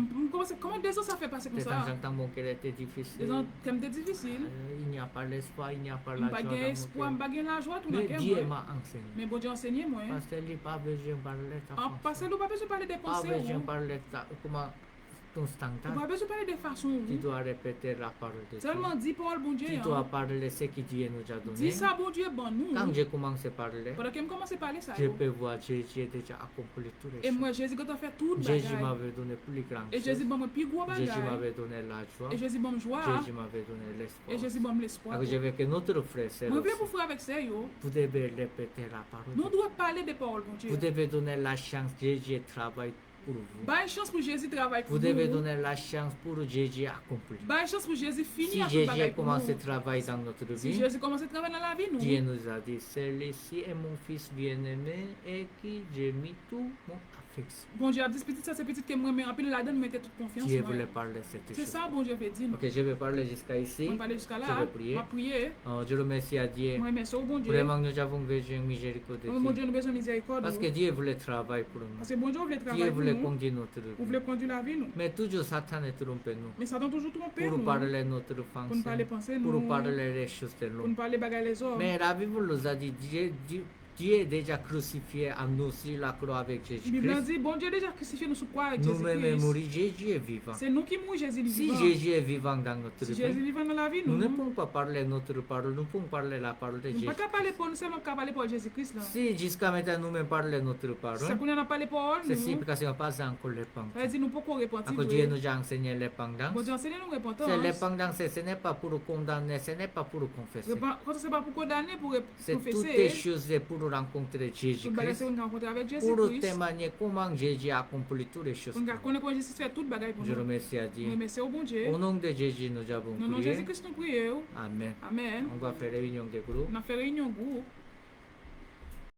Comment 2 ans ça fait passer comme De temps ça? en temps, mon cœur était 2 difficile. ans comme c'était difficile. Il n'y a pas l'espoir, il n'y a pas la M'pas joie gain dans espoir, mon m'pas cœur. gain la joie tout Mais dans Dieu cœur. m'a enseigné. Mais bon Dieu enseigné moi. Parce qu'il n'y a pas besoin de parler de ta En parce que façon. nous pas besoin de parler des Pas pensées. besoin de parler de ta... Comment ton Nous standard. pas besoin de parler des façons. Tu dois répéter la parole de Dieu. Seulement dis parole bon Dieu. Tu dois parler ce que Dieu nous a donné. Dis ça bon Dieu bon nous. Quand j'ai commencé à parler, Pendant que je commence à parler ça. je peux voir Jésus a déjà accompli tous les Et choses. moi Jésus quand on fait tout Jésus bagaille. m'avait donné plus grand Et Jésus m'a plus gros Jésus bagaille. m'avait donné la joie. Et Jésus m'a joie. Jésus m'avait donné Et l'espoir. Jésus m'a l'espoir. Alors je veux que notre frère, sœur Moi, je aussi, voulais pour faire avec ça, yo. vous devez répéter la parole. Nous devons parler des paroles, bon Dieu. Vous devez donner la chance Jésus travaille pour vous. Bah, une chance pour Jésus travailler pour Vous nous. devez donner la chance pour Jésus accomplir. Bah, une chance pour Jésus Si finir Jésus bagaille pour commence à nous. travailler dans notre Si vie, Jésus commence à travailler dans la vie, nous. Dieu nous a dit, celui-ci est mon fils bien-aimé et qui j'ai mis tout mon affection. Bon Dieu a dit, petit ça, c'est petit que moi, mais en plus, la donne, mettez toute confiance. Dieu moi. voulait parler de cette C'est chose. ça, bon Dieu veut dire. Ok, je vais parler jusqu'à ici. On va aller jusqu'à Je là. vais prier. On va prier. Je remercie à Dieu. Moi, merci au bon Dieu. Vraiment, nous avons besoin de miséricorde de Bon Dieu. Dieu, nous avons besoin de miséricorde. Parce que Dieu voulait travailler pour Parce nous. que bon Dieu voulait Dieu travailler pour voulait nous. conduire notre Vous vie. voulez conduire la vie, nous. Mais toujours Satan est trompé nous. Mais Satan toujours trompé, Pour nous. parler notre Pour nous parler pensée. penser, nous. Pour parler les choses de Pour nous l'homme. parler bagaille les hommes. Mais la Bible nous a dit, Dieu est déjà crucifié à nous sur la croix avec La Bible Jésus-Christ. dit, bon Dieu déjà crucifié nous sous quoi avec Nous-mêmes Jésus-Christ. mourir, Jésus est vivant. C'est nous qui mourons, Jésus est Si vivant. Jésus est vivant dans notre Si Jésus est vie, vivant dans la vie, nous nous. ne pouvons pas parler notre parole, nous pouvons parler la parole de Nous ne Jésus. pouvons pas parler pour nous, seulement qu'à parler pour Jésus-Christ. là. Si jusqu'à maintenant nous-mêmes parlons notre C'est parole, qu'on n'a pas les paroles, c'est nous. simple parce qu'on n'a pas encore le Ça veut penchant. dire nous ne pouvons pas répondre. Alors Dieu nous a enseigné l'épendance. Bon Dieu, enseignez-nous repentance. C'est l'épendance, ce n'est pas pour condamner, ce n'est pas pour confesser. Quand c'est pas pour condamner, pour C'est toutes les confesser. choses pour rencontrer Tout le bagage, Jésus-Christ, c'est qu'on rencontre avec pour Jésus-Christ. témoigner comment Jésus a accompli toutes les choses. On connaît comment Jésus fait toute bagaille pour Je nous. remercie à Dieu. Mais merci au bon Dieu. Au nom de Jésus, nous avons Au nom de prié. Jésus-Christ, nous prions. Amen. Amen. On va faire réunion de groupe. On a fait réunion groupe.